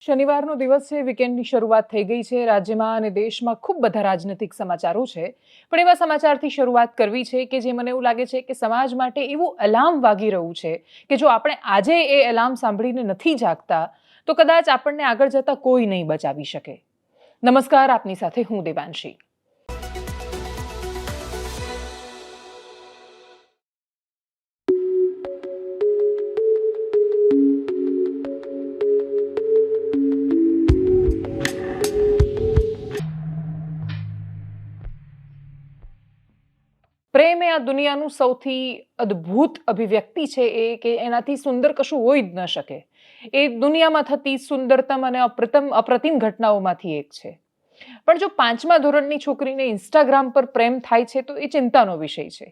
શનિવારનો દિવસ છે, વીકેન્ડની શરૂઆત થઈ ગઈ છે. રાજ્યમાં અને દેશમાં ખૂબ બધા રાજનૈતિક સમાચારો છે, પણ એવા સમાચારથી શરૂઆત કરવી છે કે જે મને એવું લાગે છે કે સમાજ માટે એવું એલાર્મ વાગી રહ્યું છે કે જો આપણે આજે એ એલાર્મ સાંભળીને નથી જાગતા તો કદાચ આપણને આગળ જતા કોઈ નહીં બચાવી શકે. નમસ્કાર, આપની સાથે હું દેવાંશી. પ્રેમ એ આ દુનિયાનું સૌથી અદ્ભુત અભિવ્યક્તિ છે એ કે એનાથી સુંદર કશું હોઈ જ ન શકે. એ દુનિયામાં થતી સુંદરતમ અને અપ્રતિમ ઘટનાઓમાંથી એક છે. પણ જો 5મા ધોરણની છોકરીને ઇન્સ્ટાગ્રામ પર પ્રેમ થાય છે તો એ ચિંતાનો વિષય છે.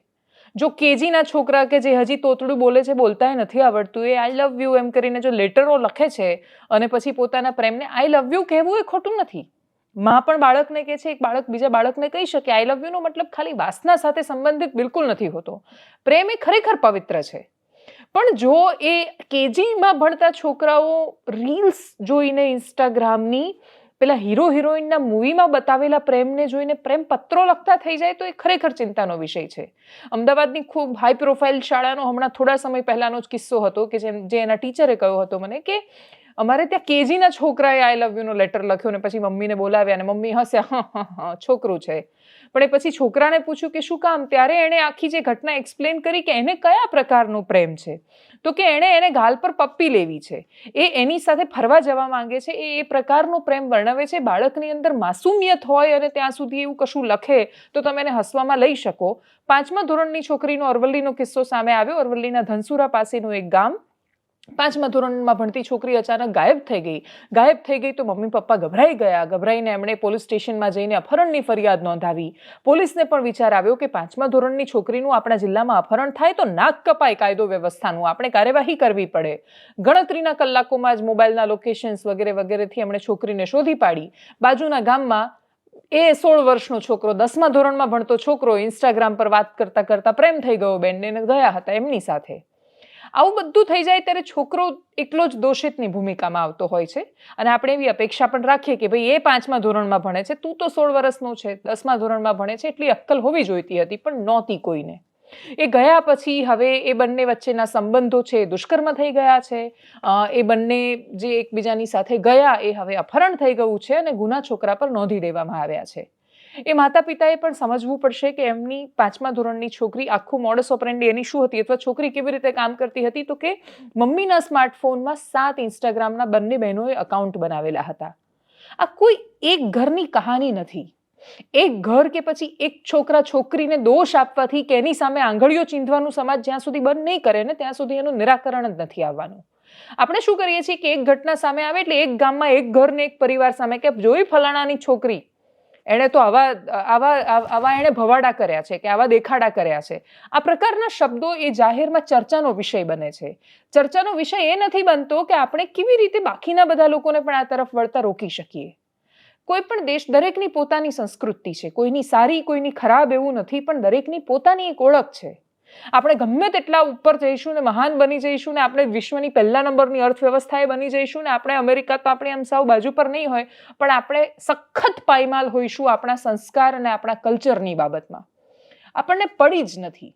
જો કેજીના છોકરા કે જે હજી તોતડું બોલે છે, બોલતાય નથી આવડતું, એ આઈ લવ યુ એમ કરીને જો લેટરો લખે છે અને પછી પોતાના પ્રેમને આઈ લવ યુ કહેવું એ ખોટું નથી. માં પણ બાળકને કહે છે, એક બાળક બીજા બાળકને કહી શકે. આઈ લવ યુ નો મતલબ ખાલી વાસના સાથે સંબંધિત બિલકુલ નથી હોતો. પ્રેમ એ ખરેખર પવિત્ર છે. પણ જો એ કેજીમાં ભણતા છોકરાઓ રીલ્સ જોઈને ઇન્સ્ટાગ્રામની પેલા હીરો હિરોઈનના મૂવીમાં બતાવેલા પ્રેમને જોઈને પ્રેમ પત્રો લખતા થઈ જાય તો એ ખરેખર ચિંતાનો વિષય છે. અમદાવાદની ખૂબ હાઈ પ્રોફાઇલ શાળાનો હમણાં થોડા સમય પહેલાનો જ કિસ્સો હતો કે જે એના ટીચરે કહ્યો હતો મને કે અમારે ત્યાં કેજીના છોકરાએ આઈ લવ યુનો લેટર લખ્યો ને પછી મમ્મીને બોલાવ્યા અને મમ્મી હસ્યા, છોકરું છે. પણ એ પછી છોકરાને પૂછ્યું કે શું કામ, ત્યારે એણે આખી જે ઘટના એક્સપ્લેન કરી કે એને કયા પ્રકારનો પ્રેમ છે. તો કે એને ગાલ પર પપ્પી લેવી છે, એ એની સાથે ફરવા જવા માંગે છે, એ પ્રકારનો પ્રેમ વર્ણવે છે. બાળકની અંદર માસુમિયત હોય અને ત્યાં સુધી એવું કશું લખે તો તમે એને હસવામાં લઈ શકો. 5મા ધોરણની છોકરીનો અરવલ્લીનો કિસ્સો સામે આવ્યો. અરવલ્લીના ધનસુરા પાસેનું એક ગામ. 5મા ધોરણમાં ભણતી છોકરી અચાનક ગાયબ થઈ ગઈ તો મમ્મી પપ્પા ગભરાઈને એમણે પોલીસ સ્ટેશનમાં જઈને અપહરણની ફરિયાદ નોંધાવી. પોલીસને પણ વિચાર આવ્યો કે 5મા ધોરણની છોકરીનું આપણા જિલ્લામાં અપહરણ થાય તો નાક કપાય કાયદો વ્યવસ્થાનું, આપણે કાર્યવાહી કરવી પડે. ગણતરીના કલાકોમાં જ મોબાઈલના લોકેશન્સ વગેરેથી એમણે છોકરીને શોધી પાડી. બાજુના ગામમાં એ 16 વર્ષનો છોકરો, 10મા ધોરણમાં ભણતો છોકરો ઇન્સ્ટાગ્રામ પર વાત કરતા પ્રેમ થઈ ગયો બેનને, ગયા હતા એમની સાથે. આવું બધું થઈ જાય ત્યારે છોકરો એકલો જ દોષિતની ભૂમિકામાં આવતો હોય છે અને આપણે એવી અપેક્ષા પણ રાખીએ કે ભાઈ એ 5મા ધોરણમાં ભણે છે, તું તો 16 વર્ષનો છે, 10મા ધોરણમાં ભણે છે, એટલી અક્કલ હોવી જોઈતી હતી, પણ નહોતી કોઈને. એ ગયા પછી હવે એ બંને વચ્ચેના સંબંધો છે દુષ્કર્મ થઈ ગયા છે. એ બંને જે એકબીજાની સાથે ગયા એ હવે અપહરણ થઈ ગયું છે અને ગુના છોકરા પર નોંધી દેવામાં આવ્યા છે. એ માતા પિતાએ પણ સમજવું પડશે કે એમની 5મા ધોરણની છોકરી આખું મોડસ ઓપરેન્ડી એની શું હતી અથવા છોકરી કેવી રીતે કામ કરતી હતી. તો કે મમ્મીના સ્માર્ટફોનમાં 7 ઇન્સ્ટાગ્રામના બંને બહેનોએ અકાઉન્ટ બનાવેલા હતા. આ કોઈ એક ઘરની કહાની નથી. એક ઘર કે પછી એક છોકરા છોકરીને દોષ આપવાથી કે એની સામે આંગળીઓ ચીંધવાનું સમાજ જ્યાં સુધી બંધ નહીં કરે ને ત્યાં સુધી એનું નિરાકરણ જ નથી આવવાનું. આપણે શું કરીએ છીએ કે એક ઘટના સામે આવે એટલે એક ગામમાં એક ઘર ને એક પરિવાર સામે કે જોઈ ફલાણાની છોકરી, એણે તો આવા એણે ભવાડા કર્યા છે કે આવા દેખાડા કર્યા છે. આ પ્રકારના શબ્દો એ જાહેરમાં ચર્ચાનો વિષય બને છે. ચર્ચાનો વિષય એ નથી બનતો કે આપણે કેવી રીતે બાકીના બધા લોકોને પણ આ તરફ વળતા રોકી શકીએ. કોઈ પણ દેશ, દરેકની પોતાની સંસ્કૃતિ છે, કોઈની સારી કોઈની ખરાબ એવું નથી, પણ દરેકની પોતાની એક ઓળખ છે. આપણે ગમે તેટલા ઉપર જઈશું ને મહાન બની જઈશું ને આપણે વિશ્વની પહેલા નંબરની અર્થવ્યવસ્થાએ બની જઈશું ને આપણે અમેરિકા તો આપણે આમ સાવ બાજુ પર નહીં હોય, પણ આપણે સખત પાયમાલ હોઈશું આપણા સંસ્કાર અને આપણા કલ્ચરની બાબતમાં. આપણને પડી જ નથી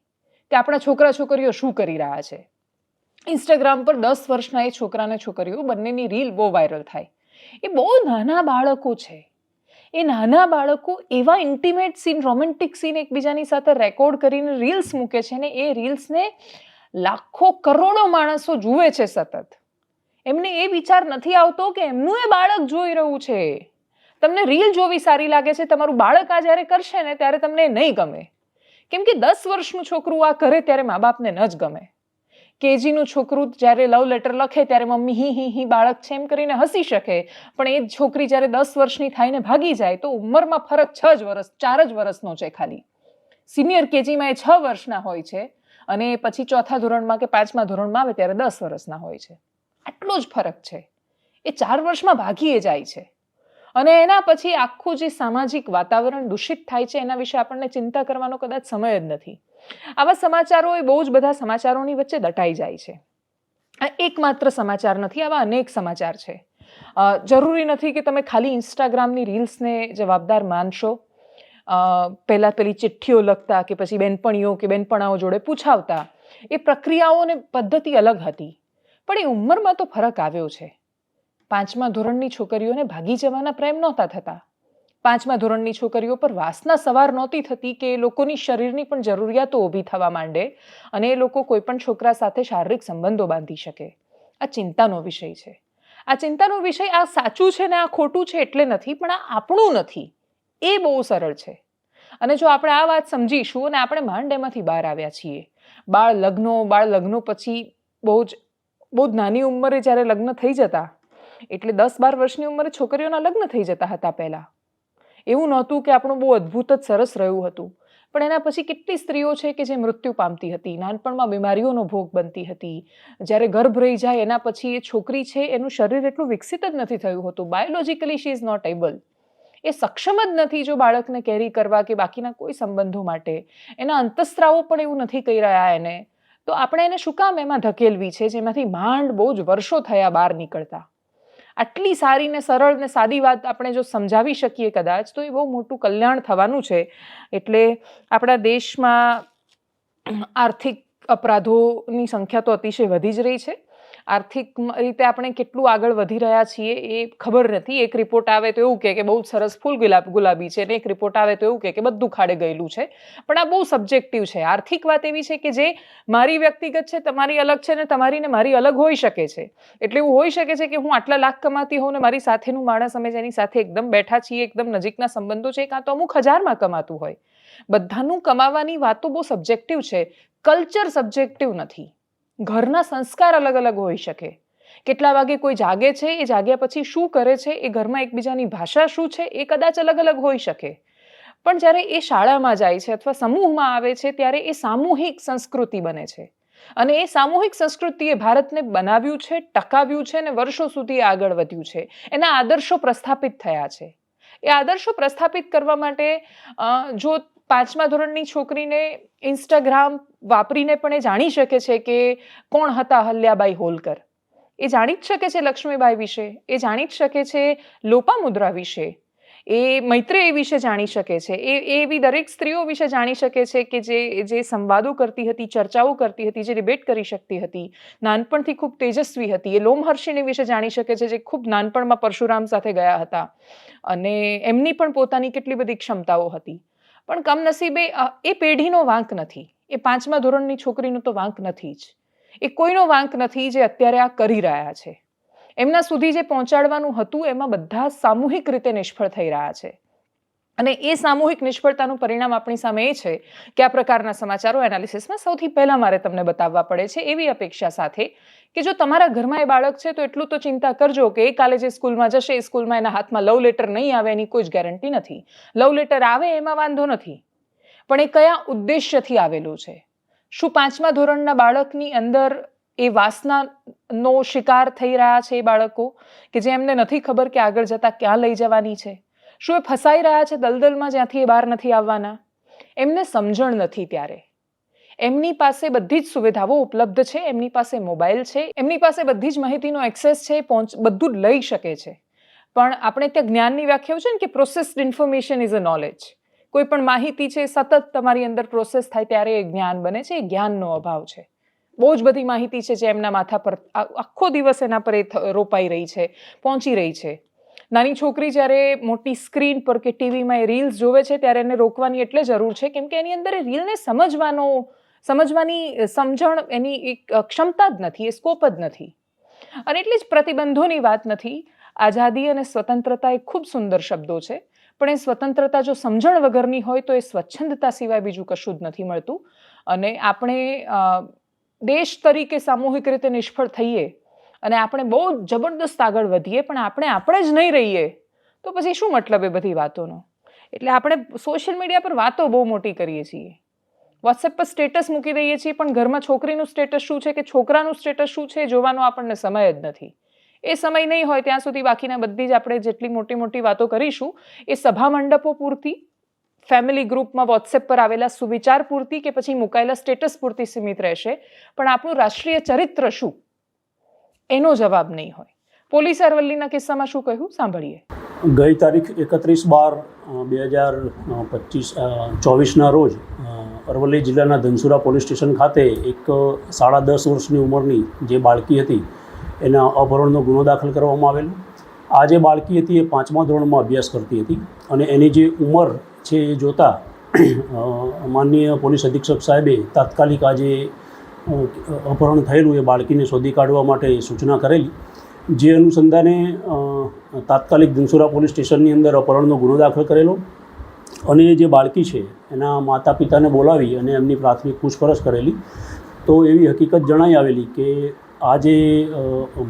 કે આપણા છોકરા છોકરીઓ શું કરી રહ્યા છે. ઇન્સ્ટાગ્રામ પર 10 વર્ષના એ છોકરાને છોકરીઓ બંનેની રીલ બહુ વાયરલ થાય. એ બહુ નાના બાળકો છે. એ નાના બાળકો એવા ઇન્ટિમેટ સીન, રોમેન્ટિક સીન એકબીજાની સાથે રેકોર્ડ કરીને રીલ્સ મૂકે છે ને એ રીલ્સને લાખો કરોડો માણસો જુએ છે સતત. એમને એ વિચાર નથી આવતો કે એમનું એ બાળક જોઈ રહ્યું છે. તમને રીલ જોવી સારી લાગે છે, તમારું બાળક આ જ્યારે કરશે ને ત્યારે તમને નહીં ગમે. કેમ કે 10 વર્ષનું છોકરું આ કરે ત્યારે મા બાપને ન જ ગમે. કેજીનું છોકરું જ્યારે લવ લેટર લખે ત્યારે મમ્મી હી બાળક છે એમ કરીને હસી શકે, પણ એ જ છોકરી જ્યારે 10 વર્ષની થઈને ભાગી જાય તો ઉંમરમાં ફરક 4 જ વર્ષનો છે ખાલી. સિનિયર કેજીમાં એ 6 વર્ષના હોય છે અને પછી 4થા ધોરણમાં કે 5મા ધોરણમાં આવે ત્યારે 10 વર્ષના હોય છે. આટલો જ ફરક છે. એ 4 વર્ષમાં ભાગી જાય છે અને એના પછી આખું જે સામાજિક વાતાવરણ દૂષિત થાય છે એના વિશે આપણને ચિંતા કરવાનો કદાચ સમય જ નથી. આવા સમાચારો એ બહુ જ બધા સમાચારોની વચ્ચે દટાઈ જાય છે. આ એકમાત્ર સમાચાર નથી, આવા અનેક સમાચાર છે. જરૂરી નથી કે તમે ખાલી ઇન્સ્ટાગ્રામની રીલ્સને જવાબદાર માનશો. પહેલાં પેલી ચિઠ્ઠીઓ લખતા કે પછી બેનપણીઓ કે બેનપણાઓ જોડે પૂછાવતા, એ પ્રક્રિયાઓને પદ્ધતિ અલગ હતી. પણ એ ઉંમરમાં તો ફરક આવ્યો છે. 5મા ધોરણની છોકરીઓને ભાગી જવાના પ્રેમ નહોતા થતા. 5મા ધોરણની છોકરીઓ પર વાસના સવાર નહોતી થતી કે એ લોકોની શરીરની પણ જરૂરિયાતો ઊભી થવા માંડે અને એ લોકો કોઈ પણ છોકરા સાથે શારીરિક સંબંધો બાંધી શકે. આ ચિંતાનો વિષય છે. આ ચિંતાનો વિષય આ સાચું છે ને આ ખોટું છે એટલે નથી, પણ આ આપણું નથી. એ બહુ સરળ છે. અને જો આપણે આ વાત સમજીશું અને આપણે માંડ એમાંથી બહાર આવ્યા છીએ. બાળ લગ્નો પછી બહુ જ નાની ઉંમરે જ્યારે લગ્ન થઈ જતા, એટલે 10-12 વર્ષની ઉંમરે છોકરીઓના લગ્ન થઈ જતા હતા પહેલાં. એવું નહોતું કે આપણું બહુ અદ્ભુત જ સરસ રહ્યું હતું. પણ એના પછી કેટલી સ્ત્રીઓ છે કે જે મૃત્યુ પામતી હતી, નાનપણમાં બીમારીઓનો ભોગ બનતી હતી. જ્યારે ગર્ભ રહી જાય એના પછી એ છોકરી છે એનું શરીર એટલું વિકસિત જ નથી થયું હતું. બાયોલોજિકલી શી ઇઝ નોટ એબલ. એ સક્ષમ જ નથી જો બાળકને કેરી કરવા કે બાકીના કોઈ સંબંધો માટે. એના અંતઃસ્ત્રાવો પણ એવું નથી કહી રહ્યા એને. તો આપણે એને શું કામ એમાં ધકેલવી છે જેમાંથી માંડ બહુ જ વર્ષો થયા બહાર નીકળતા. આટલી સારી ને સરળ ને સાદી વાત આપણે જો સમજાવી શકીએ કદાચ તો એ બહુ મોટું કલ્યાણ થવાનું છે. એટલે આપણા દેશમાં આર્થિક અપરાધોની સંખ્યા તો અતિશય વધી જ રહી છે. આર્થિક રીતે આપણે કેટલું આગળ વધી રહ્યા છીએ એ ખબર નથી. એક રિપોર્ટ આવે તો એવું કે બહુ સરસ ફૂલ ગુલાબી છે અને એક રિપોર્ટ આવે તો એવું કે બધું ખાડે ગયેલું છે. પણ આ બહુ સબ્જેક્ટિવ છે. આર્થિક વાત એવી છે કે જે મારી વ્યક્તિગત છે, તમારી અલગ છે ને તમારી ને મારી અલગ હોઈ શકે છે. એટલે એવું હોઈ શકે છે કે હું આટલા લાખ કમાતી હોઉં ને મારી સાથેનું માણસ અમે જેની સાથે એકદમ બેઠા છીએ, એકદમ નજીકના સંબંધો છે, કાં તો અમુક હજારમાં કમાતું હોય. બધાનું કમાવાની વાતો બહુ સબ્જેક્ટિવ છે. કલ્ચર સબ્જેક્ટિવ નથી. ઘરના સંસ્કાર અલગ અલગ હોઈ શકે. કેટલા વાગે કોઈ જાગે છે, એ જાગ્યા પછી શું કરે છે, એ ઘરમાં એકબીજાની ભાષા શું છે, એ કદાચ અલગ અલગ હોઈ શકે. પણ જ્યારે એ શાળામાં જાય છે અથવા સમૂહમાં આવે છે ત્યારે એ સામૂહિક સંસ્કૃતિ બને છે. અને એ સામૂહિક સંસ્કૃતિએ ભારતને બનાવ્યું છે, ટકાવ્યું છે અને વર્ષો સુધી આગળ વધ્યું છે. એના આદર્શો પ્રસ્થાપિત થયા છે. એ આદર્શો પ્રસ્થાપિત કરવા માટે જો 5મા ધોરણની છોકરીને ઇન્સ્ટાગ્રામ વાપરીને પણ એ જાણી શકે છે કે કોણ હતા અહલ્યાબાઈ હોલકર. એ જાણી જ શકે છે લક્ષ્મીબાઈ વિશે, એ જાણી જ શકે છે લોપામુદ્રા વિશે, એ મૈત્રેયી વિશે જાણી શકે છે, એ એવી દરેક સ્ત્રીઓ વિશે જાણી શકે છે કે જે સંવાદો કરતી હતી, ચર્ચાઓ કરતી હતી, જે ડિબેટ કરી શકતી હતી, નાનપણથી ખૂબ તેજસ્વી હતી. એ લોમહર્ષિની વિશે જાણી શકે છે જે ખૂબ નાનપણમાં પરશુરામ સાથે ગયા હતા અને એમની પણ પોતાની કેટલી બધી ક્ષમતાઓ હતી. પણ કમનસીબે એ પેઢીનો વાંક નથી. એ 5મા ધોરણની છોકરીનો તો વાંક નથી જ. એ કોઈનો વાંક નથી જે અત્યારે આ કરી રહ્યા છે. એમના સુધી જે પહોંચાડવાનું હતું એમાં બધા સામૂહિક રીતે નિષ્ફળ થઈ રહ્યા છે. અને એ સામૂહિક નિષ્ફળતાનું પરિણામ આપણી સામે એ છે કે આ પ્રકારના સમાચારો એનાલિસિસમાં સૌથી પહેલા મારે તમને બતાવવા પડે છે એવી અપેક્ષા સાથે કે જો તમારા ઘરમાં એ બાળક છે તો એટલું તો ચિંતા કરજો કે એ કાલે જે સ્કૂલમાં જશે એ સ્કૂલમાં એના હાથમાં લવ લેટર નહીં આવે એની કોઈ જ ગેરંટી નથી. લવ લેટર આવે એમાં વાંધો નથી, પણ એ કયા ઉદ્દેશ્યથી આવેલું છે. શું 5મા ધોરણના બાળકની અંદર એ વાસનાનો શિકાર થઈ રહ્યા છે એ બાળકો કે જે એમને નથી ખબર કે આગળ જતા ક્યાં લઈ જવાની છે? શું એ ફસાઈ રહ્યા છે દલદલમાં જ્યાંથી એ બહાર નથી આવવાના? એમને સમજણ નથી. ત્યારે એમની પાસે બધી જ સુવિધાઓ ઉપલબ્ધ છે, એમની પાસે મોબાઈલ છે, એમની પાસે બધી જ માહિતીનો એક્સેસ છે, બધું જ લઈ શકે છે. પણ આપણે ત્યાં જ્ઞાનની વ્યાખ્યા છે ને કે processed information is a knowledge. કોઈ પણ માહિતી છે સતત તમારી અંદર પ્રોસેસ થાય ત્યારે એ જ્ઞાન બને છે. એ જ્ઞાનનો અભાવ છે. બહુ જ બધી માહિતી છે જે એમના માથા પર આખો દિવસ એના પર રોપાઈ રહી છે, પહોંચી રહી છે. નાની છોકરી જ્યારે મોટી સ્ક્રીન પર કે ટીવીમાં એ રીલ્સ જોવે છે ત્યારે એને રોકવાની એટલે જરૂર છે કેમ કે એની અંદર એ રીલને સમજવાની સમજણ એની એક ક્ષમતા જ નથી, એ સ્કોપ જ નથી. અને એટલી જ પ્રતિબંધોની વાત નથી. આઝાદી અને સ્વતંત્રતા એ ખૂબ સુંદર શબ્દો છે, પણ એ સ્વતંત્રતા જો સમજણ વગરની હોય તો એ સ્વચ્છંદતા સિવાય બીજું કશું જ નથી મળતું. અને આપણે દેશ તરીકે સામૂહિક રીતે નિષ્ફળ થઈએ અને આપણે બહુ જબરદસ્ત આગળ વધીએ પણ આપણે જ નહીં રહીએ તો પછી શું મતલબ એ બધી વાતોનો? એટલે આપણે સોશિયલ મીડિયા પર વાતો બહુ મોટી કરીએ છીએ, વોટ્સએપ પર સ્ટેટસ મૂકી દઈએ છીએ, પણ ઘરમાં છોકરીનું સ્ટેટસ શું છે કે છોકરાનું સ્ટેટસ શું છે જોવાનો આપણને સમય જ નથી. એ સમય નહીં હોય ત્યાં સુધી બાકીના બધી જ આપણે જેટલી મોટી મોટી વાતો કરીશું એ સભા મંડપો પૂરતી, ફેમિલી ગ્રુપમાં વોટ્સએપ પર આવેલા સુવિચાર પૂરતી કે પછી મુકાયેલા સ્ટેટસ પૂરતી સીમિત રહેશે. પણ આપણું રાષ્ટ્રીય ચરિત્ર શું એનો જવાબ નહીં હોય. પોલીસ અરવલ્લીના કિસ્સામાં શું કહ્યું સાંભળીએ. ગઈ તારીખ 31/12/2024ના રોજ અરવલ્લી જિલ્લાના ધનસુરા પોલીસ સ્ટેશન ખાતે એક 10.5 વર્ષની ઉંમરની જે બાળકી હતી એના અપહરણનો ગુનો દાખલ કરવામાં આવેલો. આ જે બાળકી હતી એ 5મા ધોરણમાં અભ્યાસ કરતી હતી અને એની જે ઉંમર છે એ જોતાં માનનીય પોલીસ અધિક્ષક સાહેબે તાત્કાલિક આ જે અપહરણ થયેલું એ બાળકીને શોધી કાઢવા માટે સૂચના કરેલી. જે અનુસંધાને તાત્કાલિક ધનસુરા પોલીસ સ્ટેશનની અંદર અપહરણનો ગુનો દાખલ કરેલો અને જે બાળકી છે એના માતા પિતાને બોલાવી અને એમની પ્રાથમિક પૂછપરછ કરેલી. તો એવી હકીકત જણાઈ આવેલી કે આ જે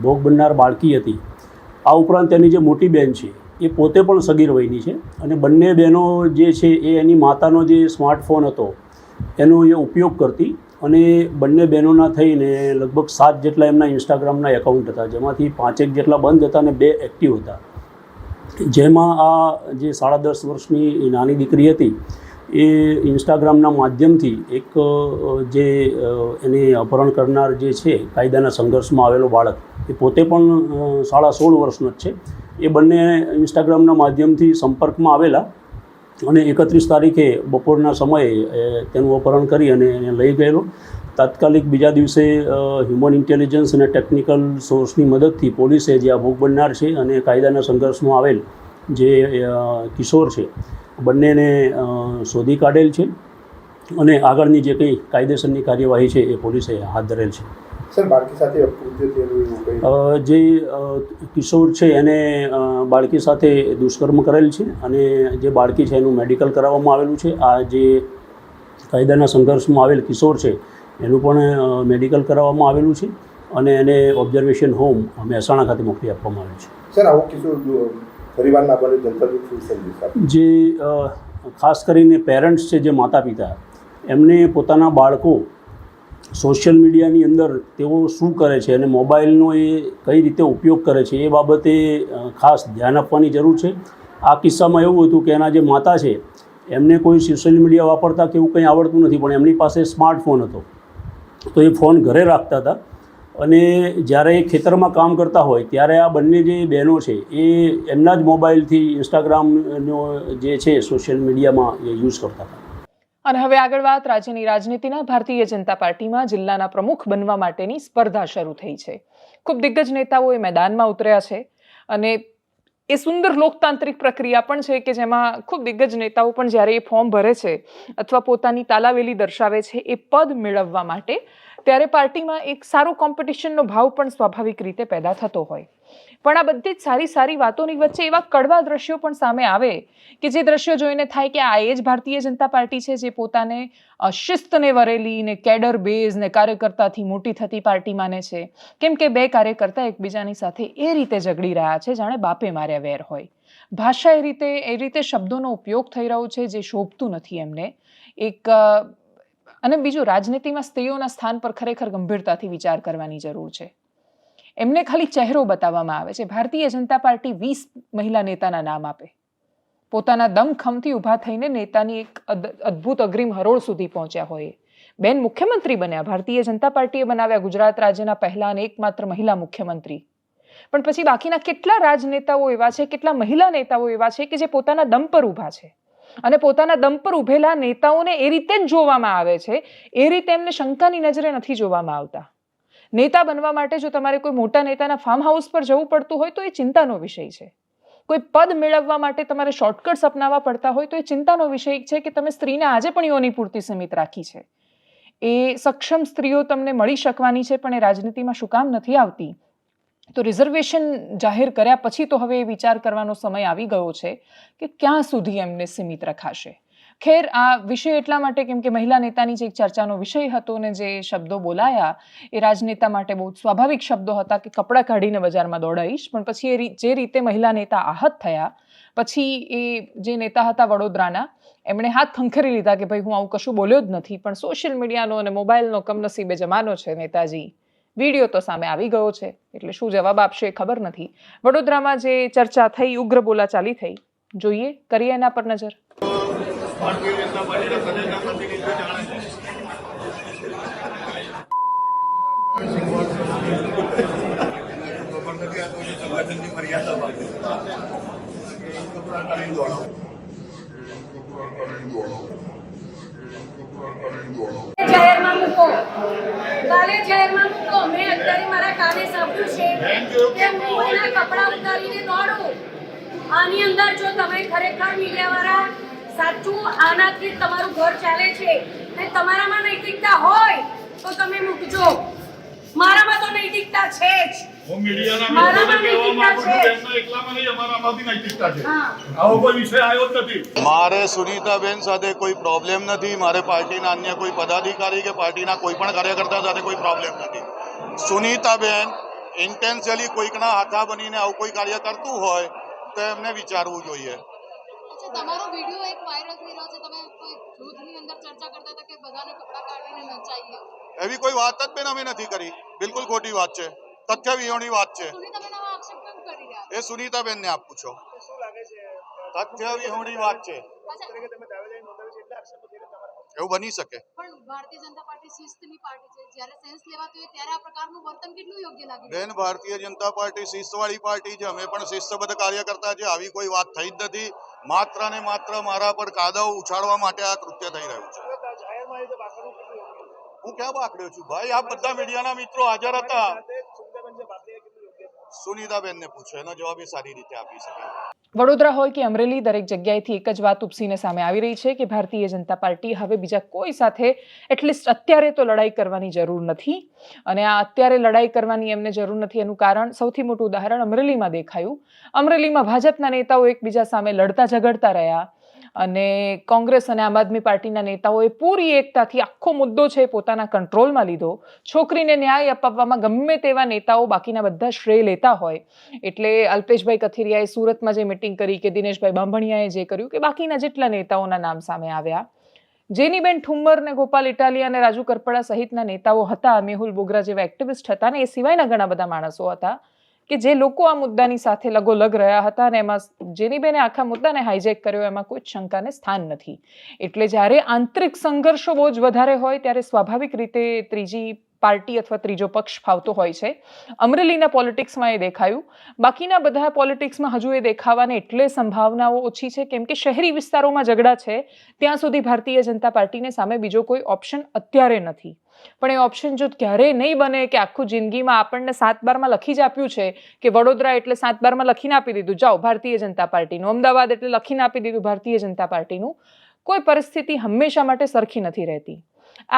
ભોગ બનનાર બાળકી હતી આ ઉપરાંત એની જે મોટી બહેન છે એ પોતે પણ સગીર વયની છે અને બંને બહેનો જે છે એ એની માતાનો જે સ્માર્ટફોન હતો એનો એ ઉપયોગ કરતી અને બંને બહેનોના થઈને લગભગ 7 જેટલા એમના ઇન્સ્ટાગ્રામના એકાઉન્ટ હતા, જેમાંથી 5 જેટલા બંધ હતા અને 2 એક્ટિવ હતા. જેમાં આ જે 10.5 વર્ષની નાની દીકરી હતી એ ઇન્સ્ટાગ્રામના માધ્યમથી એક જે એને અપહરણ કરનાર જે છે કાયદાના સંઘર્ષમાં આવેલો બાળક એ પોતે પણ 16.5 વર્ષનો જ છે. એ બંને ઇન્સ્ટાગ્રામના માધ્યમથી સંપર્કમાં આવેલા અને 31 તારીખે બપોરના સમયે તેનું અપહરણ કરી અને એને લઈ ગયેલો. તાત્કાલિક બીજા દિવસે હ્યુમન ઇન્ટેલિજન્સ અને ટેકનિકલ સોર્સની મદદથી પોલીસે જે આ ભોગ બનનાર છે અને કાયદાના સંઘર્ષમાં આવેલ જે કિશોર છે બંનેને શોધી કાઢેલ છે અને આગળની જે કંઈ કાયદેસરની કાર્યવાહી છે એ પોલીસે હાથ ધરેલ છે. સર, બાળકી સાથે જે કિશોર છે એને બાળકી સાથે દુષ્કર્મ કરેલ છે અને જે બાળકી છે એનું મેડિકલ કરાવવામાં આવેલું છે. આ જે કાયદાના સંઘર્ષમાં આવેલ કિશોર છે એનું પણ મેડિકલ કરાવવામાં આવેલું છે અને એને ઓબ્ઝર્વેશન હોમ મહેસાણા ખાતે મોકલી આપવામાં આવેલું છે. સર, આવો કિશોર પરિવારના બને જે ખાસ કરીને પેરેન્ટ્સ છે, જે માતા પિતા, એમને પોતાના બાળકો સોશિયલ મીડિયાની અંદર તેઓ શું કરે છે અને મોબાઈલનો એ કઈ રીતે ઉપયોગ કરે છે એ બાબતે ખાસ ધ્યાન આપવાની જરૂર છે. આ કિસ્સામાં એવું હતું કે એના જે માતા છે એમને કોઈ સોશિયલ મીડિયા વાપરતા કે એવું કંઈ આવડતું નથી, પણ એમની પાસે સ્માર્ટફોન હતો તો એ ફોન ઘરે રાખતા હતા અને જ્યારે એ ખેતરમાં કામ કરતા હોય ત્યારે આ બંને જે બહેનો છે એ એમના જ મોબાઈલથી ઇન્સ્ટાગ્રામનો જે છે સોશિયલ મીડિયામાં એ યુઝ કરતા હતા. અને હવે આગળ વાત રાજ્યની રાજનીતિના. ભારતીય જનતા પાર્ટીમાં જિલ્લાના પ્રમુખ બનવા માટેની સ્પર્ધા શરૂ થઈ છે. ખૂબ દિગ્ગજ નેતાઓ એ મેદાનમાં ઉતર્યા છે અને એ સુંદર લોકતાંત્રિક પ્રક્રિયા પણ છે કે જેમાં ખૂબ દિગ્ગજ નેતાઓ પણ જ્યારે એ ફોર્મ ભરે છે અથવા પોતાની તાલાવેલી દર્શાવે છે એ પદ મેળવવા માટે, ત્યારે પાર્ટીમાં એક સારો કોમ્પિટિશનનો ભાવ પણ સ્વાભાવિક રીતે પેદા થતો હોય. પણ આ બધી જ સારી વાતોની વચ્ચે એવા કડવા દ્રશ્યો પણ સામે આવે કે જે દ્રશ્યો જોઈને થાય કે આ એ જ ભારતીય જનતા પાર્ટી છે જે પોતાને શિસ્તને વરેલી ને કેડર બેઝ ને કાર્યકર્તાથી મોટી થતી પાર્ટી માને છે. કેમ કે 2 કાર્યકર્તા એકબીજાની સાથે એ રીતે ઝઘડી રહ્યા છે જાણે બાપે માર્યા વેર હોય. ભાષા એ રીતે શબ્દોનો ઉપયોગ થઈ રહ્યો છે જે શોભતું નથી એમને. અને બીજું, રાજનીતિમાં સ્ત્રીઓના સ્થાન પર ખરેખર ગંભીરતાથી વિચાર કરવાની જરૂર છે. એમને ખાલી ચહેરો બતાવવામાં આવે છે. ભારતીય જનતા પાર્ટી 20 મહિલા નેતાના નામ આપે, પોતાના દમખમથી ઊભા થઈને નેતાની એક અદ્ભુત અગ્રીમ હરોળ સુધી પહોંચ્યા હોય. બેન મુખ્યમંત્રી બન્યા, ભારતીય જનતા પાર્ટીએ બનાવ્યા ગુજરાત રાજ્યના પહેલા અને એકમાત્ર મહિલા મુખ્યમંત્રી. પણ પછી બાકીના કેટલા રાજનેતાઓ એવા છે, કેટલા મહિલા નેતાઓ એવા છે કે જે પોતાના દમ પર ઊભા છે અને પોતાના દમ પર ઊભેલા નેતાઓને એ રીતે જ જોવામાં આવે છે, એ રીતે એમને શંકાની નજરે નથી જોવામાં આવતા. નેતા બનવા માટે જો તમારે કોઈ મોટા નેતાના ફાર્મ હાઉસ પર જવું પડતું હોય તો એ ચિંતાનો વિષય છે. કોઈ પદ મેળવવા માટે તમારે શોર્ટકટ્સ અપનાવવા પડતા હોય તો એ ચિંતાનો વિષય છે કે તમે સ્ત્રીને આજે પણ યોની પૂરતી સીમિત રાખી છે. એ સક્ષમ સ્ત્રીઓ તમને મળી શકવાની છે પણ એ રાજનીતિમાં શું કામ નથી આવતી? તો રિઝર્વેશન જાહેર કર્યા પછી તો હવે એ વિચાર કરવાનો સમય આવી ગયો છે કે ક્યાં સુધી એમને સીમિત રખાશે. ખેર, આ વિષય એટલા માટે કેમ કે મહિલા નેતાની જે એક ચર્ચાનો વિષય હતો ને જે શબ્દો બોલાયા એ રાજનેતા માટે બહુ સ્વાભાવિક શબ્દો હતા કે કપડાં કાઢીને બજારમાં દોડાઈશ. પણ પછી જે રીતે મહિલા નેતા આહત થયા પછી એ જે નેતા હતા વડોદરાના, એમણે હાથ ખંખેરી લીધા કે ભાઈ હું આવું કશું બોલ્યો જ નથી. પણ સોશિયલ મીડિયાનો અને મોબાઈલનો કમનસીબે જમાનો છે નેતાજી. વિડીયો તો સામે આવી ગયો છે એટલે શું જવાબ આપશે એ ખબર નથી. વડોદરામાં જે ચર્ચા થઈ, ઉગ્ર બોલાચાલી થઈ, જોઈએ, કરીએ એના પર નજર. વચનની મર્યાદા પાડે. જાહેરમાં મૂકો, કાલે જાહેરમાં મૂકો. મેં અત્યારે મારા કાને સાંભળ્યું છે કે હું એના કપડાં ઉતારીને દોડું. આની અંદર જો તમે ખરેખર મીડિયાવાળા સાચું આનાથી તમારું ઘર ચાલે છે ને તમારામાં નૈતિકતા હોય તો તમે મૂકજો. મારામાં તો નૈતિકતા છે જ. હું મીડિયાના મિત્રોને કહેવા માંગુ છું કે એમના એકલામાં નહીં, અમારામાંથી નૈતિકતા છે. આવો કોઈ વિષય આવ્યો જ નથી. મારે સુનીતાબેન સાથે કોઈ પ્રોબ્લેમ નથી. મારે પાર્ટીના અન્ય કોઈ પદાધિકારી કે પાર્ટીના કોઈ પણ કાર્યકર્તા સાથે કોઈ પ્રોબ્લેમ નથી. સુનીતાબેન ઇન્ટેન્શિયલી કોઈકના હાથા બનીને આવું કોઈ કાર્ય કરતું હોય તો એમને વિચારવું જોઈએ. તમારો વિડિયો એક વાયરલ થઈ રહ્યો છે. તમે કોઈ જૂથની અંદર ચર્ચા કરતા હતા કે બધાને કપડાં કાઢીને નચાઈએ. એવી કોઈ વાત જ બેન અમે નથી કરી. બિલકુલ ખોટી વાત છે, તથ્ય વિહોણી વાત છે. સુનીતાબેન આવા આક્ષેપ કેમ કરી રહ્યા એ સુનીતાબેનને આપ પૂછો. તથ્ય વિહોણી વાત છે. એવું બની શકે. પણ ભારતીય જનતા પાર્ટી શિસ્તની પાર્ટી છે. જ્યારે સેન્સ લેવાતું હોય ત્યારે આ પ્રકારનું વર્તન કેટલું યોગ્ય લાગે? બેન, ભારતીય જનતા પાર્ટી શિસ્તવાળી પાર્ટી છે. અમે પણ શિસ્તબદ્ધ કાર્યકર્તા છે. આવી કોઈ વાત થઈ જ નથી. માત્ર ને માત્ર મારા પર કાદવ ઉછાળવા માટે આ કૃત્ય થઈ રહ્યું છે. હું ક્યાં બાકડ્યો છું ભાઈ? આ બધા મીડિયાના મિત્રો હાજર હતા. સુનીતાબેનને પૂછો, એનો જવાબ એ સારી રીતે આપી શકે. વડોદરા હોય કે અમરેલી, દરેક જગ્યાએથી એક જ વાત ઉપસીને સામે આવી રહી છે કે ભારતીય જનતા પાર્ટી હવે બીજા કોઈ સાથે એટલીસ્ટ અત્યારે તો લડાઈ કરવાની જરૂર નથી. અને આ અત્યારે લડાઈ કરવાની એમને જરૂર નથી એનું કારણ, સૌથી મોટું ઉદાહરણ અમરેલીમાં દેખાયું. અમરેલીમાં ભાજપના નેતાઓ એકબીજા સામે લડતા ઝઘડતા રહ્યા અને કોંગ્રેસ અને આમ આદમી પાર્ટીના નેતાઓએ પૂરી એકતાથી આખો મુદ્દો છે પોતાના કંટ્રોલમાં લીધો. છોકરીને ન્યાય અપાવવામાં ગમે તેવા નેતાઓ બાકીના બધા શ્રેય લેતા હોય. એટલે અલ્પેશભાઈ કથિરિયાએ સુરતમાં જે મિટિંગ કરી કે દિનેશભાઈ બાંભણિયાએ જે કર્યું કે બાકીના જેટલા નેતાઓના નામ સામે આવ્યા, જેનીબેન ઠુમ્મર ને ગોપાલ ઇટાલિયા અને રાજુ કરપડા સહિતના નેતાઓ હતા, મેહુલ બોગરા જેવા એક્ટિવિસ્ટ હતા ને એ સિવાયના ઘણા બધા માણસો હતા કે જે લોકો આ મુદ્દાની સાથે લગોલગ રહ્યા હતા અને એમાં જેનીબેને આખા મુદ્દાને હાઈજેક કર્યો, એમાં કોઈ શંકાને સ્થાન નથી. એટલે જ્યારે આંતરિક સંઘર્ષો બહુ જ વધારે હોય ત્યારે સ્વાભાવિક રીતે ત્રીજી પાર્ટી અથવા ત્રીજો પક્ષ ફાવતો હોય છે. અમરેલીના પોલિટિક્સમાં એ દેખાયું. બાકીના બધા પોલિટિક્સમાં હજુ એ દેખાવાને એટલે સંભાવનાઓ ઓછી છે કેમ કે શહેરી વિસ્તારોમાં ઝઘડા છે ત્યાં સુધી ભારતીય જનતા પાર્ટીને સામે બીજો કોઈ ઓપ્શન અત્યારે નથી. પણ એ ઓપ્શન જો ક્યારેય નહીં બને કે આખું જિંદગીમાં આપણને 7/12માં લખી જ આપ્યું છે કે વડોદરા એટલે 7/12માં લખીને આપી દીધું જાઓ ભારતીય જનતા પાર્ટીનું, અમદાવાદ એટલે લખીને આપી દીધું ભારતીય જનતા પાર્ટીનું, કોઈ પરિસ્થિતિ હંમેશા માટે સરખી નથી રહેતી.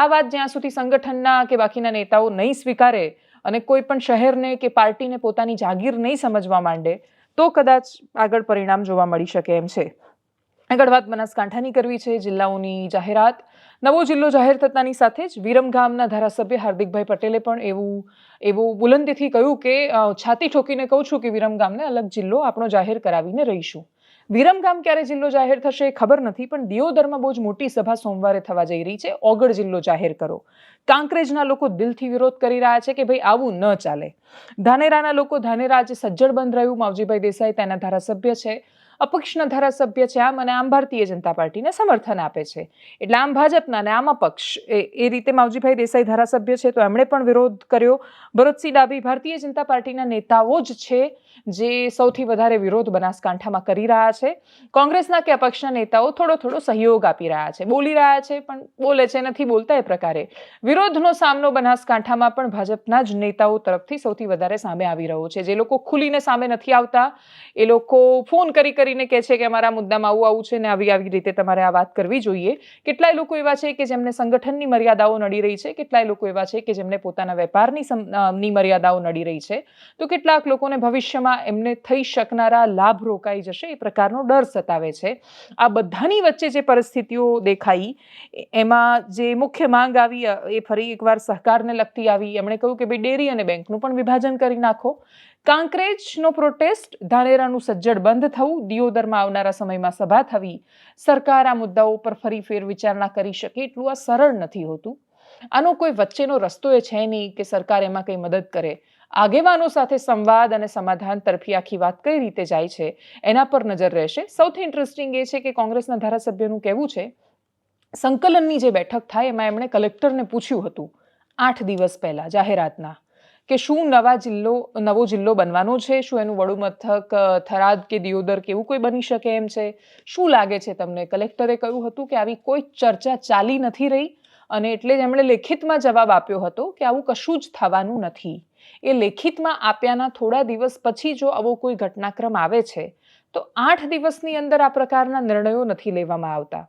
આ વાત જ્યાં સુધી સંગઠનના કે બાકીના નેતાઓ નહીં સ્વીકારે અને કોઈ પણ શહેરને કે પાર્ટીને પોતાની જાગીર નહીં સમજવા માંડે તો કદાચ આગળ પરિણામ જોવા મળી શકે એમ છે. આગળ વાત બનાસકાંઠાની કરવી છે. જિલ્લાઓની જાહેરાત. નવો જિલ્લો જાહેર થતાની સાથે જ વિરમગામના ધારાસભ્ય હાર્દિકભાઈ પટેલે પણ એવું બુલંદીથી કહ્યું કે છાતી ઠોકીને કહું છું કે વિરમગામને અલગ જિલ્લો આપણો જાહેર કરાવીને રહીશું. વિરમગામ ક્યારે જિલ્લો જાહેર થશે એ ખબર નથી, પણ દિયોદરમાં બહુ જ મોટી સભા સોમવારે થવા જઈ રહી છે. ઓગળ જિલ્લો જાહેર કરો. કાંકરેજના લોકો દિલથી વિરોધ કરી રહ્યા છે કે ભાઈ આવું ન ચાલે. ધાનેરાના લોકો, ધાનેરા આજે સજ્જડ બંધ રહ્યું. માવજીભાઈ દેસાઈ તેના ધારાસભ્ય છે, અપક્ષના ધારાસભ્ય છે, આમ અને આમ ભારતીય જનતા પાર્ટીને સમર્થન આપે છે. એટલે આમ ભાજપના અને આમ અપક્ષ એ રીતે માવજીભાઈ દેસાઈ ધારાસભ્ય છે તો એમણે પણ વિરોધ કર્યો. ભરતસિંહ ડાભી ભારતીય જનતા પાર્ટીના નેતાઓ જ છે જે સૌથી વધારે વિરોધ બનાસકાંઠામાં કરી રહ્યા છે. કોંગ્રેસના કે અપક્ષના નેતાઓ થોડો સહયોગ આપી રહ્યા છે, બોલી રહ્યા છે પણ બોલે છે નથી બોલતા એ પ્રકારે. વિરોધનો સામનો બનાસકાંઠામાં પણ ભાજપના જ નેતાઓ તરફથી સૌથી વધારે સામે આવી રહ્યો છે. જે લોકો ખુલીને સામે નથી આવતા એ લોકો ફોન કરીને કહે છે કે અમારા મુદ્દામાં આવું છે ને આવી રીતે તમારે આ વાત કરવી જોઈએ. કેટલાય લોકો એવા છે કે જેમને સંગઠનની મર્યાદાઓ નડી રહી છે, કેટલાય લોકો એવા છે કે જેમને પોતાના વેપારની મર્યાદાઓ નડી રહી છે, તો કેટલાક લોકોને ભવિષ્યમાં એમને થઈ શકનારા લાભ રોકાઈ જશે એ પ્રકારનો ડર સતાવે છે. આ બધાની વચ્ચે જે પરિસ્થિતિઓ દેખાઈ એમાં જે મુખ્ય માંગ આવી એ ફરી એકવાર સહકારને લગતી આવી. એમણે કહ્યું કે ભાઈ ડેરી અને બેંકનું પણ વિભાજન કરી નાખો. કાંકરેજનો પ્રોટેસ્ટ, ધાનેરાનું સજ્જડ બંધ થવું, દિયોદરમાં આવનારા સમયમાં સભા થવી, સરકાર આ મુદ્દાઓ પર ફરી ફેરવિચારણા કરી શકે એટલું આ સરળ નથી હોતું. આનો કોઈ વચ્ચેનો રસ્તો એ છે નહીં કે સરકાર એમાં કંઈ મદદ કરે. આગેવાનો સાથે સંવાદ અને સમાધાન તરફી આખી વાત કઈ રીતે જાય છે એના પર નજર રહેશે. સૌથી ઇન્ટરેસ્ટિંગ એ છે કે કોંગ્રેસના ધારાસભ્યનું કહેવું છે સંકલનની જે બેઠક થાય એમાં એમણે કલેક્ટરને પૂછ્યું હતું 8 દિવસ પહેલા જાહેરાતના કે શું નવો જિલ્લો બનવાનો છે, શું એનું વડું મથક થરાદ કે દિયોદર કે એવું કોઈ બની શકે એમ છે? શું લાગે છે તમને? કલેક્ટરે કહ્યું હતું કે આવી કોઈ ચર્ચા ચાલી નથી રહી અને એટલે જ એમણે લેખિતમાં જવાબ આપ્યો હતો કે આવું કશું જ થવાનું નથી. એ લેખિતમાં આપ્યાના થોડા દિવસ પછી જો આવો કોઈ ઘટનાક્રમ આવે છે તો 8 દિવસની અંદર આ પ્રકારના નિર્ણયો નથી લેવામાં આવતા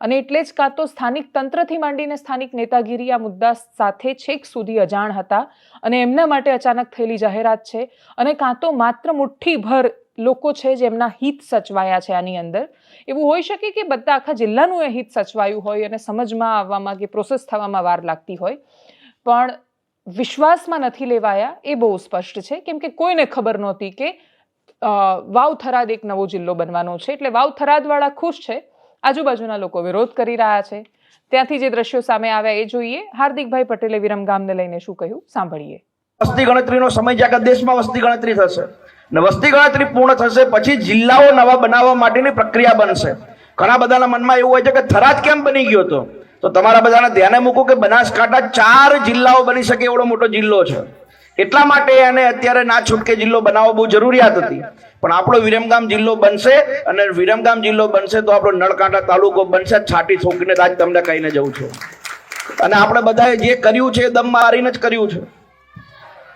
અને એટલે જ કાં તો સ્થાનિક તંત્રથી માંડીને સ્થાનિક નેતાગીરી આ મુદ્દા સાથે છેક સુધી અજાણ હતા અને એમના માટે અચાનક થયેલી જાહેરાત છે અને કાં તો માત્ર મુઠ્ઠીભર લોકો છે જેમના હિત સચવાયા છે આની અંદર. એવું હોઈ શકે કે બધા આખા જિલ્લાનું એ હિત સચવાયું હોય અને સમજમાં આવવામાં કે પ્રોસેસ થવામાં વાર લાગતી હોય, પણ વિશ્વાસમાં નથી લેવાયા એ બહુ સ્પષ્ટ છે. કેમ કે કોઈને ખબર નહોતી કે વાવ થરાદ એક નવો જિલ્લો બનવાનો છે. એટલે વાવ થરાદવાળા ખુશ છે, આજુબાજુના લોકો વિરોધ કરી રહ્યા છે. ત્યાંથી જે દ્રશ્યો સામે આવ્યા એ જોઈએ. હાર્દિકભાઈ પટેલે વિરમગામને લઈને શું કહ્યું સાંભળીએ. વસ્તી ગણતરીનો સમય છે કે દેશમાં વસ્તી ગણતરી થશે ને વસ્તી ગણતરી પૂર્ણ થશે પછી જિલ્લાઓ નવા બનાવવા માટેની પ્રક્રિયા બનશે. ઘણા બધાના મનમાં એવું હોય છે કે થરાદ કેમ બની ગયો હતો, તો તમારા બધાને ધ્યાને મૂકો કે બનાસકાંઠા 4 જિલ્લાઓ બની શકે એવડો મોટો જિલ્લો છે. એટલા માટે એને અત્યારે ના છૂટકે જિલ્લો બનાવવો બહુ જરૂરિયાત હતી. પણ આપણો વિરમગામ જિલ્લો બનશે અને વિરમગામ જિલ્લો બનશે તો આપણો નળકાંઠા તાલુકો બનશે. છાટી ઠોકીને આજ તમને કહીને જઉં છું. અને આપણે બધાએ જે કર્યું છે એ દમ મારીને જ કર્યું છે.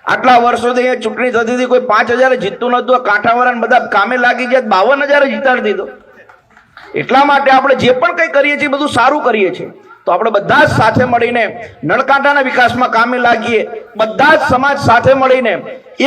આટલા વર્ષોથી અહીંયા ચૂંટણી થતી હતી, કોઈ 5000 જીતતું નતું. કાંઠાવાળાને બધા કામે લાગી ગયા, 52000 જીતાડી દીધો. એટલા માટે આપણે જે પણ કંઈ કરીએ છીએ બધું સારું કરીએ છીએ. તો આપણે બધા જ સાથે મળીને નળકાંઠાના વિકાસમાં કામે લાગીએ. બધા જ સમાજ સાથે મળીને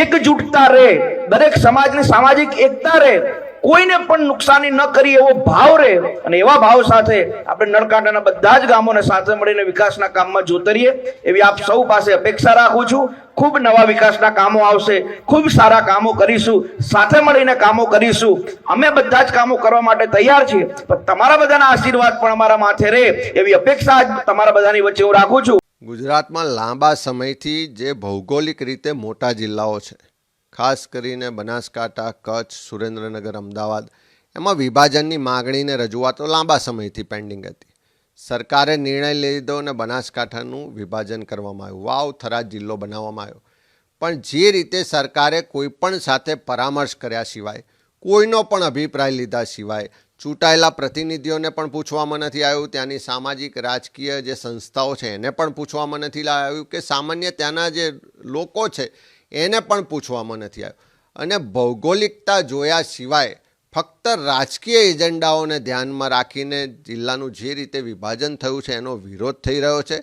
એકજૂટતા રહે, દરેક સમાજની સામાજિક એકતા રહે, કોઈને પણ નુકસાની ન કરી એવો ભાવ રહે અને એવા ભાવ સાથે આપણે નળકાંઠાના બધા જ ગામોને સાથે મળીને વિકાસના કામમાં જોતરીએ એવી આપ સૌ પાસે અપેક્ષા રાખું છું. ખૂબ નવા વિકાસના કામો આવશે, ખૂબ સારા કામો કરીશું, સાથે મળીને કામો કરીશું. અમે બધા જ કામો કરવા માટે તૈયાર છીએ, પણ તમારા બધાના આશીર્વાદ પણ અમારા માથે રહે એવી અપેક્ષા તમારા બધાની વચ્ચે હું રાખું છું. ગુજરાતમાં લાંબા સમયથી જે ભૌગોલિક રીતે મોટા જિલ્લાઓ છે, ખાસ કરીને બનાસકાંઠા, કચ્છ, સુરેન્દ્રનગર, અમદાવાદ, એમાં વિભાજનની માગણીને રજૂઆતો લાંબા સમયથી પેન્ડિંગ હતી. સરકારે નિર્ણય લીધો અને બનાસકાંઠાનું વિભાજન કરવામાં આવ્યું, વાવ થરાદ જિલ્લો બનાવવામાં આવ્યો. પણ જે રીતે સરકારે કોઈપણ સાથે પરામર્શ કર્યા સિવાય, કોઈનો પણ અભિપ્રાય લીધા સિવાય, ચૂંટાયેલા પ્રતિનિધિઓને પણ પૂછવામાં નથી આવ્યું, ત્યાંની સામાજિક રાજકીય જે સંસ્થાઓ છે એને પણ પૂછવામાં નથી આવ્યું, કે સામાન્ય ત્યાંના જે લોકો છે એને પણ પૂછવામાં નથી આવ્યું. અને ભૌગોલિકતા જોયા સિવાય ફક્ત રાજકીય એજન્ડાઓને ધ્યાનમાં રાખીને જિલ્લાનું જે રીતે વિભાજન થયું છે એનો વિરોધ થઈ રહ્યો છે.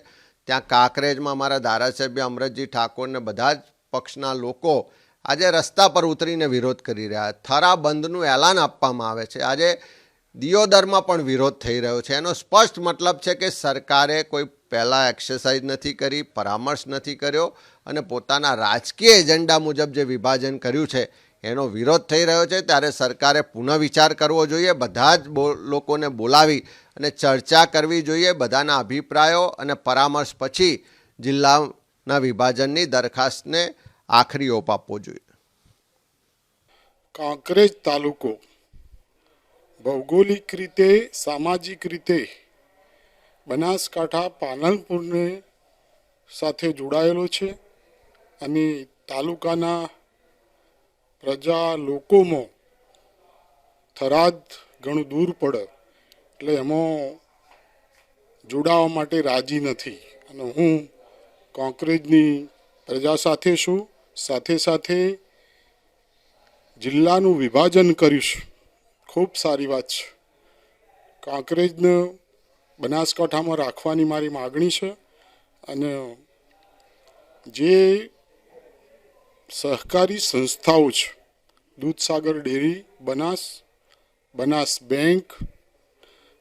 ત્યાં કાંકરેજમાં અમારા ધારાસભ્ય અમરતજી ઠાકોરને બધા જ પક્ષના લોકો આજે રસ્તા પર ઉતરીને વિરોધ કરી રહ્યા. થરા બંધનું એલાન આપવામાં આવે છે. આજે દિયોદરમાં પણ વિરોધ થઈ રહ્યો છે. એનો સ્પષ્ટ મતલબ છે કે સરકારે કોઈ પહેલાં એક્સરસાઇઝ નથી કરી, પરામર્શ નથી કર્યો અને પોતાના રાજકીય એજન્ડા મુજબ જે વિભાજન કર્યું છે એનો વિરોધ થઈ રહ્યો છે. ત્યારે સરકારે પુનઃવિચાર કરવો જોઈએ, બધા જ લોકોને બોલાવી અને ચર્ચા કરવી જોઈએ, બધાના અભિપ્રાયો અને પરામર્શ પછી જિલ્લાના વિભાજનની દરખાસ્તને આખરી ઓપ આપવો જોઈએ. કાંકરેજ તાલુકો ભૌગોલિક રીતે, સામાજિક રીતે બનાસકાંઠા પાલનપુરને સાથે જોડાયેલો છે અને તાલુકાના પ્રજા લોકોમાં થરાદ ઘણું દૂર પડે એટલે એમાં જોડાવા માટે રાજી નથી. અને હું કાંકરેજની પ્રજા સાથે છું, સાથે સાથે જિલ્લાનું વિભાજન કરીશ. ખૂબ સારી વાત છે. કાંકરેજને બનાસકાંઠામાં રાખવાની મારી માગણી છે અને જે સહકારી સંસ્થાઓ છે, દૂધસાગર ડેરી બનાસ, બનાસ બેંક,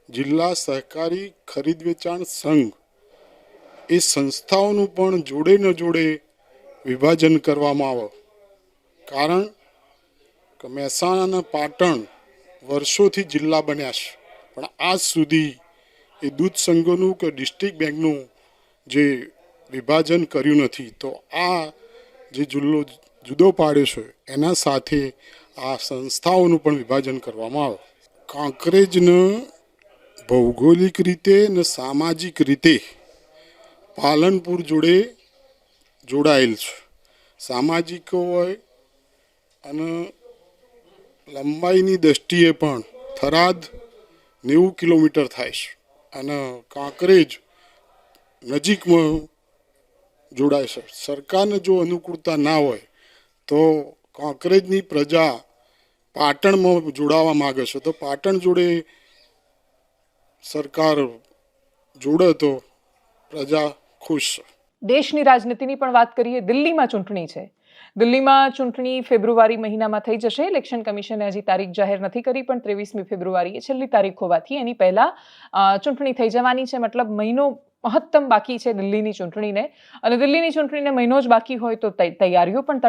જિલ્લા સહકારી ખરીદ વેચાણ સંઘ, એ સંસ્થાઓનું પણ જોડે ન જોડે વિભાજન કરવામાં આવે. કારણ કે મહેસાણા અને પાટણ વર્ષોથી જિલ્લા બન્યા છે પણ આજ સુધી એ દૂધ સંઘોનું કે ડિસ્ટ્રિક્ટ બેંકનું જે વિભાજન કર્યું નથી. તો આ જે જિલ્લો જુદો પાડ્યો છે એના સાથે આ સંસ્થાઓનું પણ વિભાજન કરવામાં આવે. કાંકરેજને ભૌગોલિક રીતે અને સામાજિક રીતે પાલનપુર જોડે જોડાયેલ છે સામાજિકો હોય અને લંબાઈની દૃષ્ટિએ પણ થરાદ 90 કિલોમીટર થાય છે અને કાંકરેજ નજીકમાં જોડાય છે. સરકારને જો અનુકૂળતા ના હોય તો કાંકરેજની પ્રજા પાટણમાં જોડાવા માગે છે, તો પાટણ જોડે સરકાર જોડે તો પ્રજા ખુશ છે. દેશની રાજનીતિની પણ વાત કરીએ. દિલ્હીમાં ચૂંટણી છે. દિલ્હીમાં ચૂંટણી ફેબ્રુઆરી મહિનામાં થઈ જશે. ઇલેક્શન કમિશને હજી તારીખ જાહેર નથી કરી, પણ 23મી ફેબ્રુઆરીએ છેલ્લી તારીખ હોવાથી એની પહેલા ચૂંટણી થઈ જવાની છે. મતલબ મહિનો મહત્તમ બાકી છે દિલ્હીની ચૂંટણીને. અને દિલ્હીની ચૂંટણીને મહિનો જ બાકી હોય તો તૈયારીઓ પણ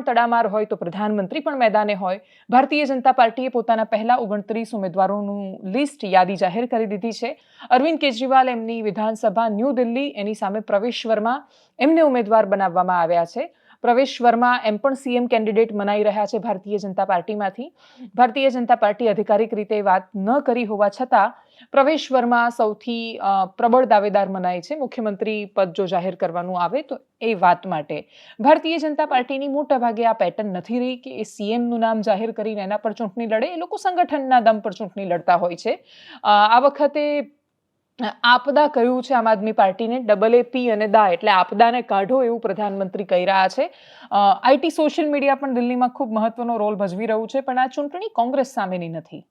તડામાર હોય તો પ્રધાનમંત્રી પણ મેદાને હોય. ભારતીય જનતા પાર્ટીએ પોતાના પહેલા 29 ઉમેદવારોનું યાદી જાહેર કરી દીધી છે. અરવિંદ કેજરીવાલ એમની વિધાનસભા ન્યૂ દિલ્હી, એની સામે પ્રવેશ વર્મા એમને ઉમેદવાર બનાવવામાં આવ્યા છે. પ્રવેશ વર્મા એમ પણ સીએમ કેન્ડિડેટ મનાઈ રહ્યા છે ભારતીય જનતા પાર્ટીમાંથી. ભારતીય જનતા પાર્ટી અધિકારિક રીતે વાત ન કરી હોવા છતાં પ્રવેશ વર્મા સૌથી પ્રબળ દાવેદાર મનાય છે મુખ્યમંત્રી પદ જો જાહેર કરવાનું આવે તો. એ વાત માટે ભારતીય જનતા પાર્ટીની મોટા ભાગે આ પેટર્ન નથી રહી કે એ સીએમનું નામ જાહેર કરીને એના પર ચૂંટણી લડે. એ લોકો સંગઠનના દમ પર ચૂંટણી લડતા હોય છે. આ વખતે આપદા કહ્યું છે આમ આદમી પાર્ટીને. AAP અને દા એટલે આપદાને કાઢો એવું પ્રધાનમંત્રી કહી રહ્યા છે. આઈટી સોશિયલ મીડિયા પણ દિલ્હીમાં ખૂબ મહત્વનો રોલ ભજવી રહ્યું છે. પણ આ ચૂંટણી કોંગ્રેસ સામેની નથી.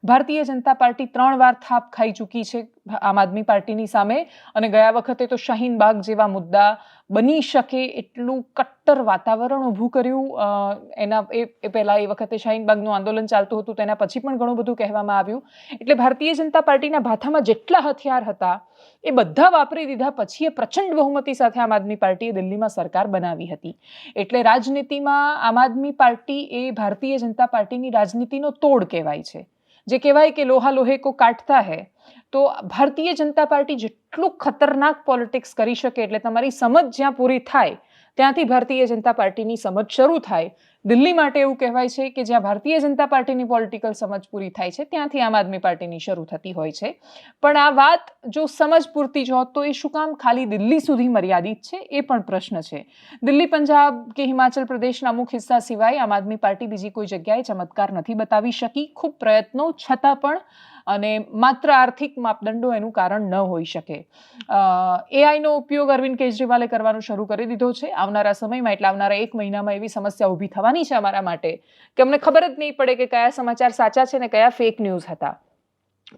ભારતીય જનતા પાર્ટી 3 વાર થાપ ખાઈ ચૂકી છે આમ આદમી પાર્ટીની સામે. અને ગયા વખતે તો શાહીન બાગ જેવા મુદ્દા બની શકે એટલું કટ્ટર વાતાવરણ ઊભું કર્યું. એ પહેલાં એ વખતે શાહીન બાગનું આંદોલન ચાલતું હતું, તેના પછી પણ ઘણું બધું કહેવામાં આવ્યું. એટલે ભારતીય જનતા પાર્ટીના ભાથામાં જેટલા હથિયાર હતા એ બધા વાપરી દીધા પછી એ પ્રચંડ બહુમતી સાથે આમ આદમી પાર્ટીએ દિલ્હીમાં સરકાર બનાવી હતી. એટલે રાજનીતિમાં આમ આદમી પાર્ટી એ ભારતીય જનતા પાર્ટીની રાજનીતિનો તોડ કહેવાય છે. જે કહેવાય કે લોહા લોહે કો કાટતા હૈ. તો ભારતીય જનતા પાર્ટી જેટલું ખતરનાક પોલિટિક્સ કરી શકે, એટલે તમારી સમજ જ્યાં પૂરી થાય ત્યાંથી ભારતીય જનતા પાર્ટીની સમજ શરૂ થાય. દિલ્હી માટે એવું કહેવાય છે કે જ્યાં ભારતીય જનતા પાર્ટીની પોલિટિકલ સમજ પૂરી થાય છે ત્યાંથી આમ આદમી પાર્ટીની શરૂ થતી હોય છે. પણ આ વાત જો સમજ પૂરતી જ હોત તો એ શું કામ ખાલી દિલ્હી સુધી મર્યાદિત છે, એ પણ પ્રશ્ન છે. દિલ્હી, પંજાબ કે હિમાચલ પ્રદેશના અમુક હિસ્સા સિવાય આમ આદમી પાર્ટી બીજી કોઈ જગ્યાએ ચમત્કાર નથી બતાવી શકી. ખૂબ પ્રયત્નો છતાં પણ, અને માત્ર આર્થિક માપદંડો એનું કારણ ન હોઈ શકે. એઆઈનો ઉપયોગ અરવિંદ કેજરીવાલે કરવાનું શરૂ કરી દીધો છે. આવનારા સમયમાં એટલે આવનારા 1 મહિનામાં એવી સમસ્યા ઊભી થવાની છે અમારા માટે કે અમને ખબર જ નહીં પડે કે કયા સમાચાર સાચા છે ને કયા ફેક ન્યૂઝ હતા.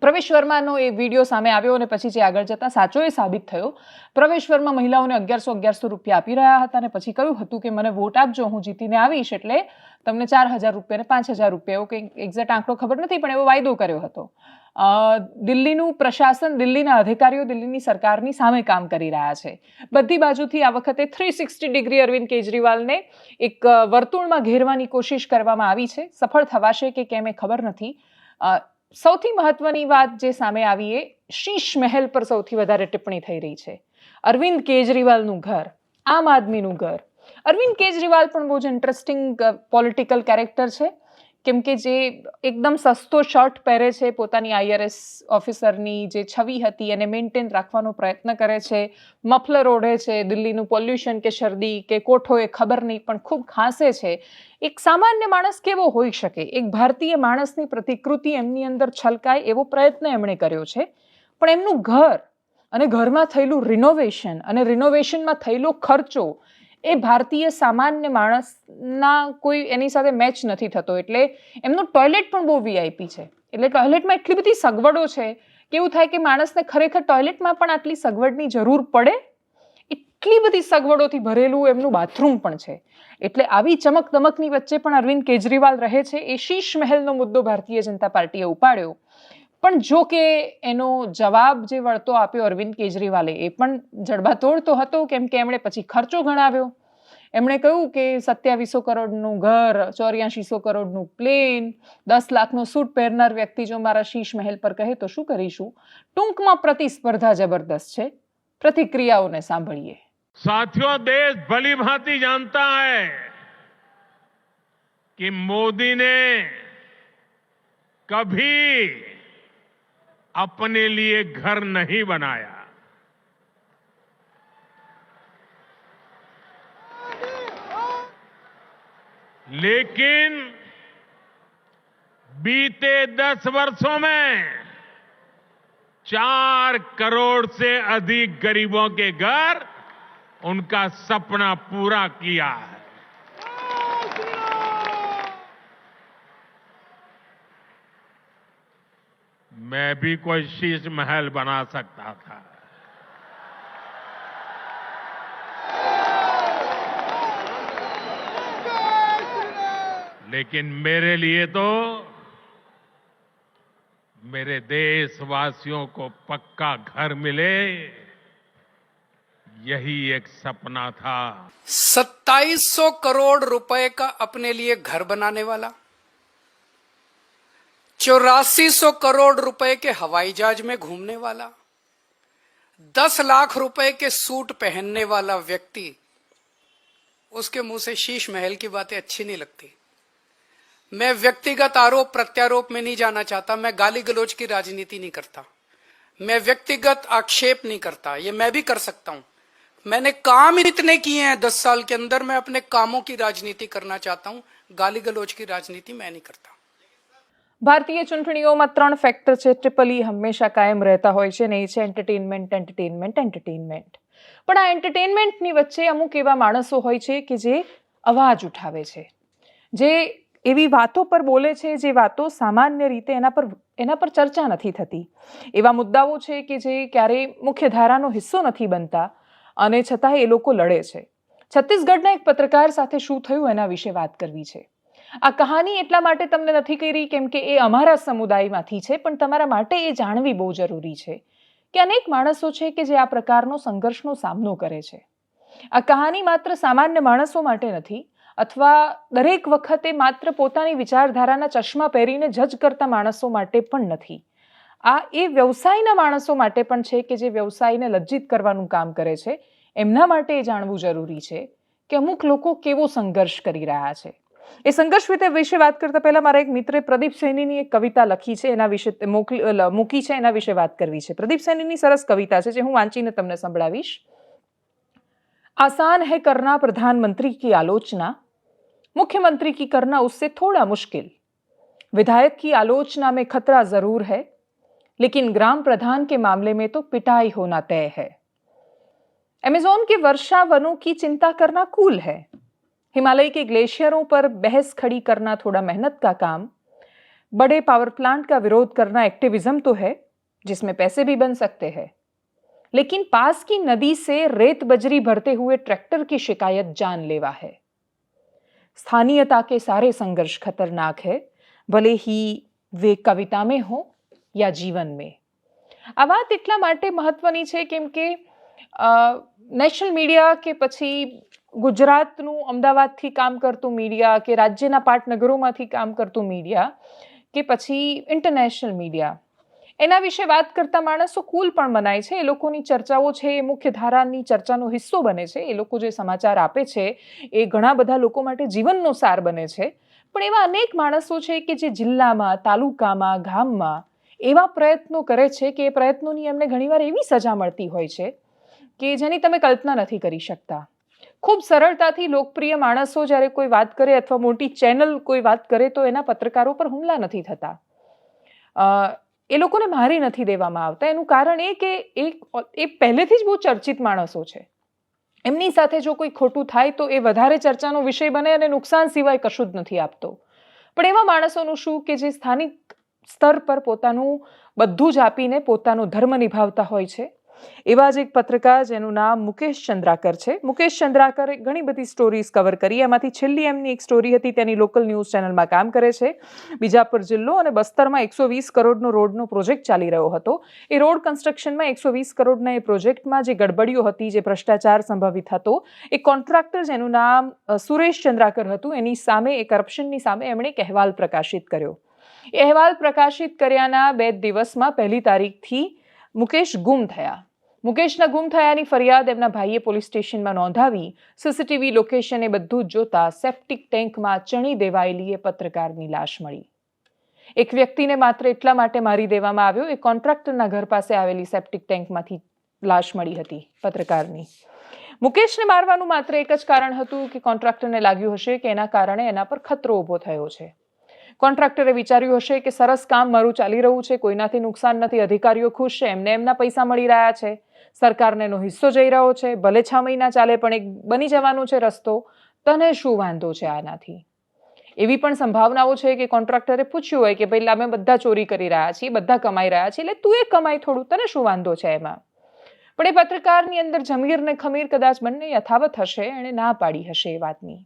પ્રવેશ વર્માનો એ વિડીયો સામે આવ્યો અને પછી જે આગળ જતા સાચો એ સાબિત થયો. પ્રવેશ વર્મા મહિલાઓને 1100 રૂપિયા આપી રહ્યા હતા અને પછી કહ્યું હતું કે મને વોટ આપજો, હું જીતીને આવીશ એટલે તમને 4000 રૂપિયા અને 5000 રૂપિયા, એવો કંઈક એક્ઝેક્ટ આંકડો ખબર નથી પણ એવો વાયદો કર્યો હતો. દિલ્હીનું પ્રશાસન, દિલ્હીના અધિકારીઓ દિલ્હીની સરકારની સામે કામ કરી રહ્યા છે. બધી બાજુથી આ વખતે 360 ડિગ્રી અરવિંદ કેજરીવાલને એક વર્તુળમાં ઘેરવાની કોશિશ કરવામાં આવી છે. સફળ થવાશે કે કેમ એ ખબર નથી. સૌથી મહત્વની વાત જે સામે આવી એ શીશ મહેલ પર સૌથી વધારે ટિપ્પણી થઈ રહી છે. અરવિંદ કેજરીવાલનું ઘર, આમ આદમીનું ઘર. અરવિંદ કેજરીવાલ પણ બહુ જ ઇન્ટરેસ્ટિંગ પોલિટિકલ કેરેક્ટર છે. કેમ કે જે એકદમ સસ્તો શર્ટ પહેરે છે, પોતાની IRS ઓફિસરની જે છબી હતી એને મેન્ટેન રાખવાનો પ્રયત્ન કરે છે, મફલર ઓઢે છે, દિલ્હીનું પોલ્યુશન કે શરદી કે કોઠો એ ખબર નહીં પણ ખૂબ ખાંસે છે. એક સામાન્ય માણસ કેવો હોઈ શકે, એક ભારતીય માણસની પ્રતિકૃતિ એમની અંદર છલકાય એવો પ્રયત્ન એમણે કર્યો છે. પણ એમનું ઘર અને ઘરમાં થયેલું રિનોવેશન અને રિનોવેશનમાં થયેલો ખર્ચો એ ભારતીય સામાન્ય માણસના કોઈ એની સાથે મેચ નથી થતો. એટલે એમનું ટોયલેટ પણ બહુ VIP છે. એટલે ટોયલેટમાં એટલી બધી સગવડો છે કે એવું થાય કે માણસને ખરેખર ટોયલેટમાં પણ આટલી સગવડની જરૂર પડે, એટલી બધી સગવડોથી ભરેલું એમનું બાથરૂમ પણ છે. એટલે આવી ચમક દમકની વચ્ચે પણ અરવિંદ કેજરીવાલ રહે છે. એ શીશ મહેલનો મુદ્દો ભારતીય જનતા પાર્ટીએ ઉપાડ્યો. પણ જો કે એનો જવાબ જે વળતો આપ્યો અરવિંદ કેજરીવાલે એ પણ જડબાતોડ તો હતો, કેમ કે એમણે પછી ખર્ચો ગણાવ્યો. એમણે કહ્યું કે 2700 કરોડનું ઘર, 8400 કરોડનું પ્લેન, 10 લાખનો સૂટ પહેરનાર વ્યક્તિ જો મારા શીશ મહેલ પર કહે તો શું કરીશું. ટૂંકમાં પ્રતિસ્પર્ધા જબરદસ્ત છે. પ્રતિક્રિયાઓને સાંભળીએ. साथियों, देश भली भांति जानता है कि मोदी ने कभी अपने लिए घर नहीं बनाया. लेकिन बीते 10 वर्षों में 4 करोड़ से अधिक गरीबों के घर उनका सपना पूरा किया है। मैं भी कोई शीश महल बना सकता था, लेकिन मेरे लिए तो मेरे देशवासियों को पक्का घर मिले, यही एक सपना था। 2700 करोड़ रुपए का अपने लिए घर बनाने वाला, 8400 करोड़ रुपए के हवाई जहाज में घूमने वाला, 10 लाख रुपए के सूट पहनने वाला व्यक्ति, उसके मुंह से शीश महल की बातें अच्छी नहीं लगती। मैं व्यक्तिगत आरोप प्रत्यारोप में नहीं जाना चाहता, मैं गाली गलौज की राजनीति नहीं करता, मैं व्यक्तिगत आक्षेप नहीं करता, ये मैं भी कर सकता हूं। मैंने काम इतने किए हैं 10 साल के अंदर, मैं अपने कामों की राजनीति करना चाहता हूं, गाली गलौज की राजनीति मैं नहीं करता। ભારતીય ચૂંટણીઓમાં 3 ફેક્ટર છે. ટ્રિપલ ઈ હંમેશા કાયમ રહેતા હોય છે ને એ છે એન્ટરટેનમેન્ટ, એન્ટરટેનમેન્ટ, એન્ટરટેનમેન્ટ. પણ આ એન્ટરટેનમેન્ટની વચ્ચે અમુક એવા માણસો હોય છે કે જે અવાજ ઉઠાવે છે, જે એવી વાતો પર બોલે છે જે વાતો સામાન્ય રીતે એના પર ચર્ચા નથી થતી. એવા મુદ્દાઓ છે કે જે ક્યારેય મુખ્ય ધારાનો હિસ્સો નથી બનતા અને છતાં એ લોકો લડે છે. છત્તીસગઢના એક પત્રકાર સાથે શું થયું એના વિશે વાત કરવી છે. આ કહાની એટલા માટે તમને નથી કરી કેમ કે એ અમારા સમુદાયમાંથી છે, પણ તમારા માટે એ જાણવી બહુ જરૂરી છે કે અનેક માણસો છે કે જે આ પ્રકારનો સંઘર્ષનો સામનો કરે છે. આ કહાની માત્ર સામાન્ય માણસો માટે નથી, અથવા દરેક વખતે માત્ર પોતાની વિચારધારાના ચશ્મા પહેરીને જજ કરતા માણસો માટે પણ નથી. આ એ વ્યવસાયના માણસો માટે પણ છે કે જે વ્યવસાયને લજ્જિત કરવાનું કામ કરે છે. એમના માટે એ જાણવું જરૂરી છે કે અમુક લોકો કેવો સંઘર્ષ કરી રહ્યા છે. એ સંઘર્ષ વિશે વાત કરતા પહેલા મારા એક મિત્રે પ્રદીપ સૈનીની એક કવિતા લખી છે, એના વિશે મૂકી છે, એના વિશે વાત કરવી છે. પ્રદીપ સૈનીની સરસ કવિતા છે જે હું વાંચીને તમને સંભળાવીશ. आसान है करना प्रधानमंत्री की आलोचना, मुख्यमंत्री की करना उससे थोड़ा मुश्किल, विधायक की आलोचना में खतरा जरूर है, लेकिन ग्राम प्रधान के मामले में तो पिटाई होना तय है. अमेज़न के वर्षा वनों की चिंता करना कूल है, हिमालय के ग्लेशियरों पर बहस खड़ी करना थोड़ा मेहनत का काम, बड़े पावर प्लांट का विरोध करना एक्टिविज्म तो है जिसमें पैसे भी बन सकते हैं, लेकिन पास की नदी से रेत बजरी भरते हुए ट्रैक्टर की शिकायत जानलेवा है. स्थानीयता के सारे संघर्ष खतरनाक है, भले ही वे कविता में हो या जीवन में. આ વાત એટલા માટે મહત્વની છે કેમ કે નેશનલ મીડિયા કે પછી ગુજરાતનું અમદાવાદથી કામ કરતું મીડિયા કે રાજ્યના પાટનગરોમાંથી કામ કરતું મીડિયા કે પછી ઇન્ટરનેશનલ મીડિયા, એના વિશે વાત કરતા માણસો કુલ પણ મનાય છે. એ લોકોની ચર્ચાઓ છે એ મુખ્ય ધારાની ચર્ચાનો હિસ્સો બને છે. એ લોકો જે સમાચાર આપે છે એ ઘણા બધા લોકો માટે જીવનનો સાર બને છે. પણ એવા અનેક માણસો છે કે જે જિલ્લામાં, તાલુકામાં, ગામમાં એવા પ્રયત્નો કરે છે કે એ પ્રયત્નોની એમને ઘણીવાર એવી સજા મળતી હોય છે કે જેની તમે કલ્પના નથી કરી શકતા. ખૂબ સરળતાથી લોકપ્રિય માણસો જ્યારે કોઈ વાત કરે અથવા મોટી ચેનલ કોઈ વાત કરે તો એના પત્રકારો પર હુમલા નથી થતા, એ લોકોને મારી નથી દેવામાં આવતા. એનું કારણ એ કે એ પહેલેથી જ બહુ ચર્ચિત માણસો છે. એમની સાથે જો કોઈ ખોટું થાય તો એ વધારે ચર્ચાનો વિષય બને અને નુકસાન સિવાય કશું જ નથી આપતો. પણ એવા માણસોનું શું કે જે સ્થાનિક સ્તર પર પોતાનું બધું જ આપીને પોતાનો ધર્મ નિભાવતા હોય છે. એવા જ એક પત્રકાર જેનું નામ મુકેશ ચંદ્રાકર છે. મુકેશ ચંદ્રાકરે ઘણી બધી સ્ટોરીઝ કવર કરી. એમાંથી છેલ્લી એમની એક સ્ટોરી હતી, તેની લોકલ ન્યૂઝ ચેનલમાં કામ કરે છે. બીજાપુર જિલ્લો અને બસ્તરમાં 120 કરોડનો રોડનો પ્રોજેક્ટ ચાલી રહ્યો હતો. એ રોડ કન્સ્ટ્રક્શનમાં 120 કરોડના એ પ્રોજેક્ટમાં જે ગડબડીઓ હતી, જે ભ્રષ્ટાચાર સંભવિત હતો, એ કોન્ટ્રાક્ટર જેનું નામ સુરેશ ચંદ્રાકર હતું, એની સામે, એ કરપ્શનની સામે એમણે એક અહેવાલ પ્રકાશિત કર્યો. એ અહેવાલ પ્રકાશિત કર્યાના 2 દિવસમાં 1 તારીખથી મુકેશ ગુમ થયા. મુકેશના ગુમ થયાની ફરિયાદ એમના ભાઈએ પોલીસ સ્ટેશનમાં નોંધાવી. સીસીટીવી લોકેશન એ બધું જ જોતા સેપ્ટિક ટેન્કમાં ચણી દેવાયેલી એ પત્રકારની લાશ મળી. એક વ્યક્તિને માત્ર એટલા માટે મારી દેવામાં આવ્યો, એ કોન્ટ્રાક્ટરના ઘર પાસે આવેલી સેપ્ટિક ટેન્કમાંથી લાશ મળી હતી પત્રકારની. મુકેશને મારવાનું માત્ર એક જ કારણ હતું કે કોન્ટ્રાક્ટરને લાગ્યું હશે કે એના કારણે એના પર ખતરો ઊભો થયો છે. કોન્ટ્રાક્ટરે વિચાર્યું હશે કે સરસ કામ મારું ચાલી રહ્યું છે, કોઈનાથી નુકસાન નથી, અધિકારીઓ ખુશ છે, એમને એમના પૈસા મળી રહ્યા છે, સરકારને એનો હિસ્સો જઈ રહ્યો છે, ભલે 6 મહિના ચાલે પણ એક બની જવાનો છે રસ્તો, તને શું વાંધો છે આનાથી? એવી પણ સંભાવનાઓ છે કે કોન્ટ્રાક્ટરે પૂછ્યું હોય કે ભાઈ અમે બધા ચોરી કરી રહ્યા છીએ, બધા કમાઈ રહ્યા છીએ, એટલે તું એ કમાઈ થોડું, તને શું વાંધો છે એમાં? પણ એ પત્રકારની અંદર જમીર ને ખમીર કદાચ બંને યથાવત હશે, એણે ના પાડી હશે એ વાતની.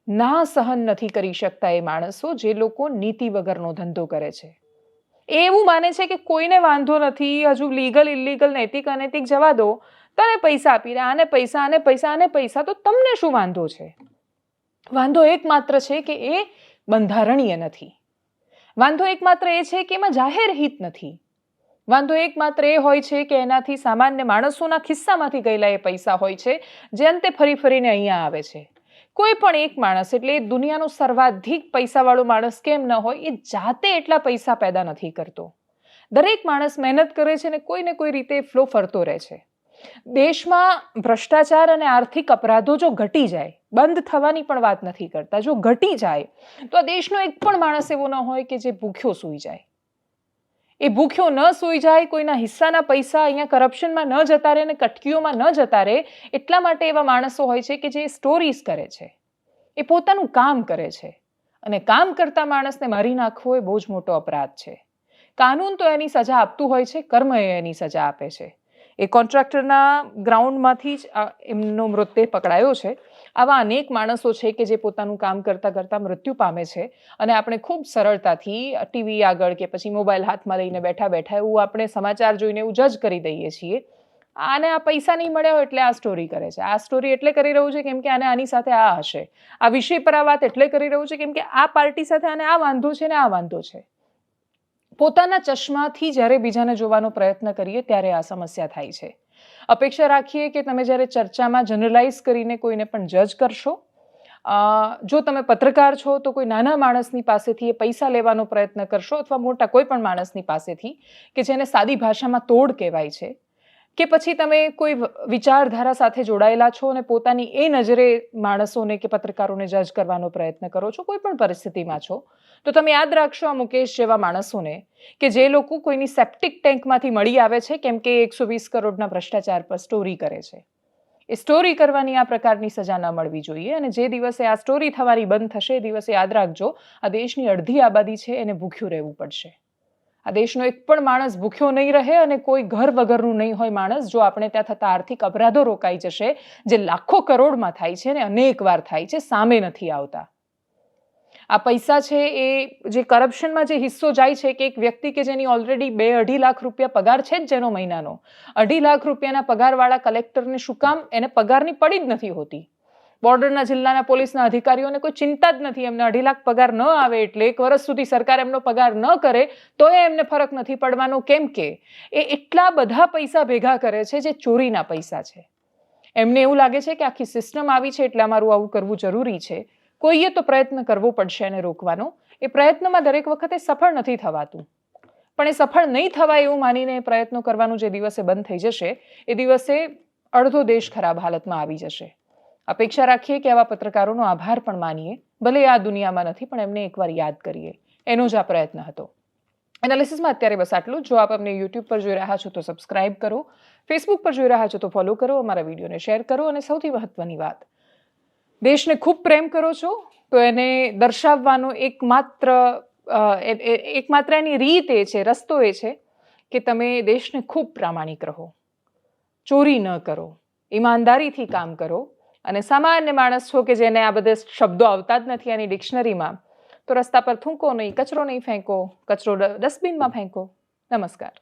ના સહન નથી કરી શકતા એ માણસો જે લોકો નીતિ વગરનો ધંધો કરે છે. એ એવું માને છે કે કોઈને વાંધો નથી, હજુ લીગલ ઇલીગલ નૈતિક અનૈતિક જવા દો, તને પૈસા આપી રહ્યા, આને પૈસા આને પૈસા આને પૈસા, તો તમને શું વાંધો છે? વાંધો એકમાત્ર છે કે એ બંધારણીય નથી. વાંધો એકમાત્ર એ છે કે એમાં જાહેર હિત નથી. વાંધો એકમાત્ર એ હોય છે કે એનાથી સામાન્ય માણસોના ખિસ્સામાંથી ગયેલા એ પૈસા હોય છે જે અંતે ફરી ફરીને અહીંયા આવે છે. કોઈ પણ એક માણસ, એટલે દુનિયાનો સર્વાધિક પૈસાવાળો માણસ કેમ ન હોય, એ જાતે એટલા પૈસા પેદા નથી કરતો. દરેક માણસ મહેનત કરે છે ને કોઈ રીતે ફ્લો ફરતો રહે છે. દેશમાં ભ્રષ્ટાચાર અને આર્થિક અપરાધો જો ઘટી જાય, બંધ થવાની પણ વાત નથી કરતા, જો ઘટી જાય તો આ દેશનો એક પણ માણસ એવો ન હોય કે જે ભૂખ્યો સૂઈ જાય. એ ભૂખ્યો ન સૂઈ જાય, કોઈના હિસ્સાના પૈસા અહીંયા કરપ્શનમાં ન જતા રહે ને કટકીઓમાં ન જતા રહે, એટલા માટે એવા માણસો હોય છે કે જે સ્ટોરીઝ કરે છે, એ પોતાનું કામ કરે છે. અને કામ કરતા માણસને મારી નાખવો એ બહુ જ મોટો અપરાધ છે. કાનૂન તો એની સજા આપતું હોય છે, કર્મ એની સજા આપે છે. એ કોન્ટ્રાક્ટરના ગ્રાઉન્ડમાંથી જ એમનો મૃતદેહ પકડાયો છે. આવા અનેક માણસો છે કે જે પોતાનું કામ કરતાં કરતાં મૃત્યુ પામે છે, અને આપણે ખૂબ સરળતાથી ટીવી આગળ કે પછી મોબાઈલ હાથમાં લઈને બેઠા બેઠા એવું આપણે સમાચાર જોઈને એવું જજ કરી દઈએ છીએ. આને આ પૈસા નહીં મળ્યા હોય એટલે આ સ્ટોરી કરે છે, આ સ્ટોરી એટલે કરી રહ્યું છે કેમ કે આને આની સાથે આ હશે, આ વિષય પર આ વાત એટલે કરી રહ્યું છે કેમ કે આ પાર્ટી સાથે આને આ વાંધો છે ને આ વાંધો છે. પોતાના ચશ્માથી જ્યારે બીજાને જોવાનો પ્રયત્ન કરીએ ત્યારે આ સમસ્યા થાય છે. અપેક્ષા રાખીએ કે તમે જ્યારે ચર્ચામાં જનરલાઇઝ કરીને કોઈને પણ જજ કરશો. જો તમે પત્રકાર છો તો કોઈ નાના માણસની પાસેથી એ પૈસા લેવાનો પ્રયત્ન કરશો, અથવા મોટા કોઈ પણ માણસની પાસેથી કે જેને સાદી ભાષામાં તોડ કહેવાય છે, કે પછી તમે કોઈ વિચારધારા સાથે જોડાયેલા છો અને પોતાની એ નજરે માણસોને કે પત્રકારોને જજ કરવાનો પ્રયત્ન કરો છો, કોઈ પણ પરિસ્થિતિમાં છો, તો તમે યાદ રાખશો આ મુકેશ જેવા માણસોને કે જે લોકો કોઈની સેપ્ટિક ટેન્કમાંથી મળી આવે છે કેમ કે 120 કરોડના ભ્રષ્ટાચાર પર સ્ટોરી કરે છે. એ સ્ટોરી કરવાની આ પ્રકારની સજા ન મળવી જોઈએ. અને જે દિવસે આ સ્ટોરી થવાની બંધ થશે એ દિવસે યાદ રાખજો આ દેશની અડધી આબાદી છે એને ભૂખ્યું રહેવું પડશે. આ દેશનો એક પણ માણસ ભૂખ્યો નહીં રહે અને કોઈ ઘર વગરનું નહીં હોય માણસ જો આપણે ત્યાં થતા આર્થિક અપરાધો રોકાઈ જશે જે લાખો કરોડમાં થાય છે અને અનેક વાર થાય છે, સામે નથી આવતા. આ પૈસા છે એ જે કરપ્શનમાં જે હિસ્સો જાય છે કે એક વ્યક્તિ કે જેની ઓલરેડી 2-2.5 લાખ રૂપિયા પગાર છે જ જેનો મહિનાનો, 2.5 લાખ રૂપિયાના પગારવાળા કલેક્ટરને શું કામ એને પગારની પડી જ નથી હોતી? બોર્ડરના જિલ્લાના પોલીસના અધિકારીઓને કોઈ ચિંતા જ નથી, એમને 2.5 લાખ પગાર ન આવે એટલે 1 વર્ષ સુધી સરકાર એમનો પગાર ન કરે તો એમને ફરક નથી પડવાનો. કેમ કે એ એટલા બધા પૈસા ભેગા કરે છે જે ચોરીના પૈસા છે. એમને એવું લાગે છે કે આખી સિસ્ટમ આવી છે એટલે અમારું આવું કરવું જરૂરી છે. કોઈએ તો પ્રયત્ન કરવો પડશે એને રોકવાનો. એ પ્રયત્નમાં દરેક વખતે સફળ નથી થવાતું, પણ એ સફળ નહીં થવાય એવું માનીને એ પ્રયત્નો કરવાનું જે દિવસે બંધ થઈ જશે એ દિવસે અડધો દેશ ખરાબ હાલતમાં આવી જશે. અપેક્ષા રાખીએ કે આવા પત્રકારોનો આભાર પણ માનીએ, ભલે આ દુનિયામાં નથી પણ એમને એકવાર યાદ કરીએ. એનો જ આ પ્રયત્ન હતો. એનાલિસિસમાં અત્યારે બસ આટલું. જો આપ અમને યુટ્યુબ પર જોઈ રહ્યા છો તો સબસ્ક્રાઇબ કરો, ફેસબુક પર જોઈ રહ્યા છો તો ફોલો કરો, અમારા વિડીયોને શેર કરો, અને સૌથી મહત્વની વાત, દેશને ખૂબ પ્રેમ કરો છો તો એને દર્શાવવાનો એકમાત્ર એની રીત એ છે, રસ્તો એ છે કે તમે દેશને ખૂબ પ્રામાણિક રહો, ચોરી ન કરો, ઈમાનદારીથી કામ કરો. અને સામાન્ય માણસ છો કે જેને આ બધા શબ્દો આવતા જ નથી આની ડિક્શનરીમાં, તો રસ્તા પર થૂંકો નહીં, કચરો નહીં ફેંકો, કચરો ડસ્ટબિનમાં ફેંકો. નમસ્કાર.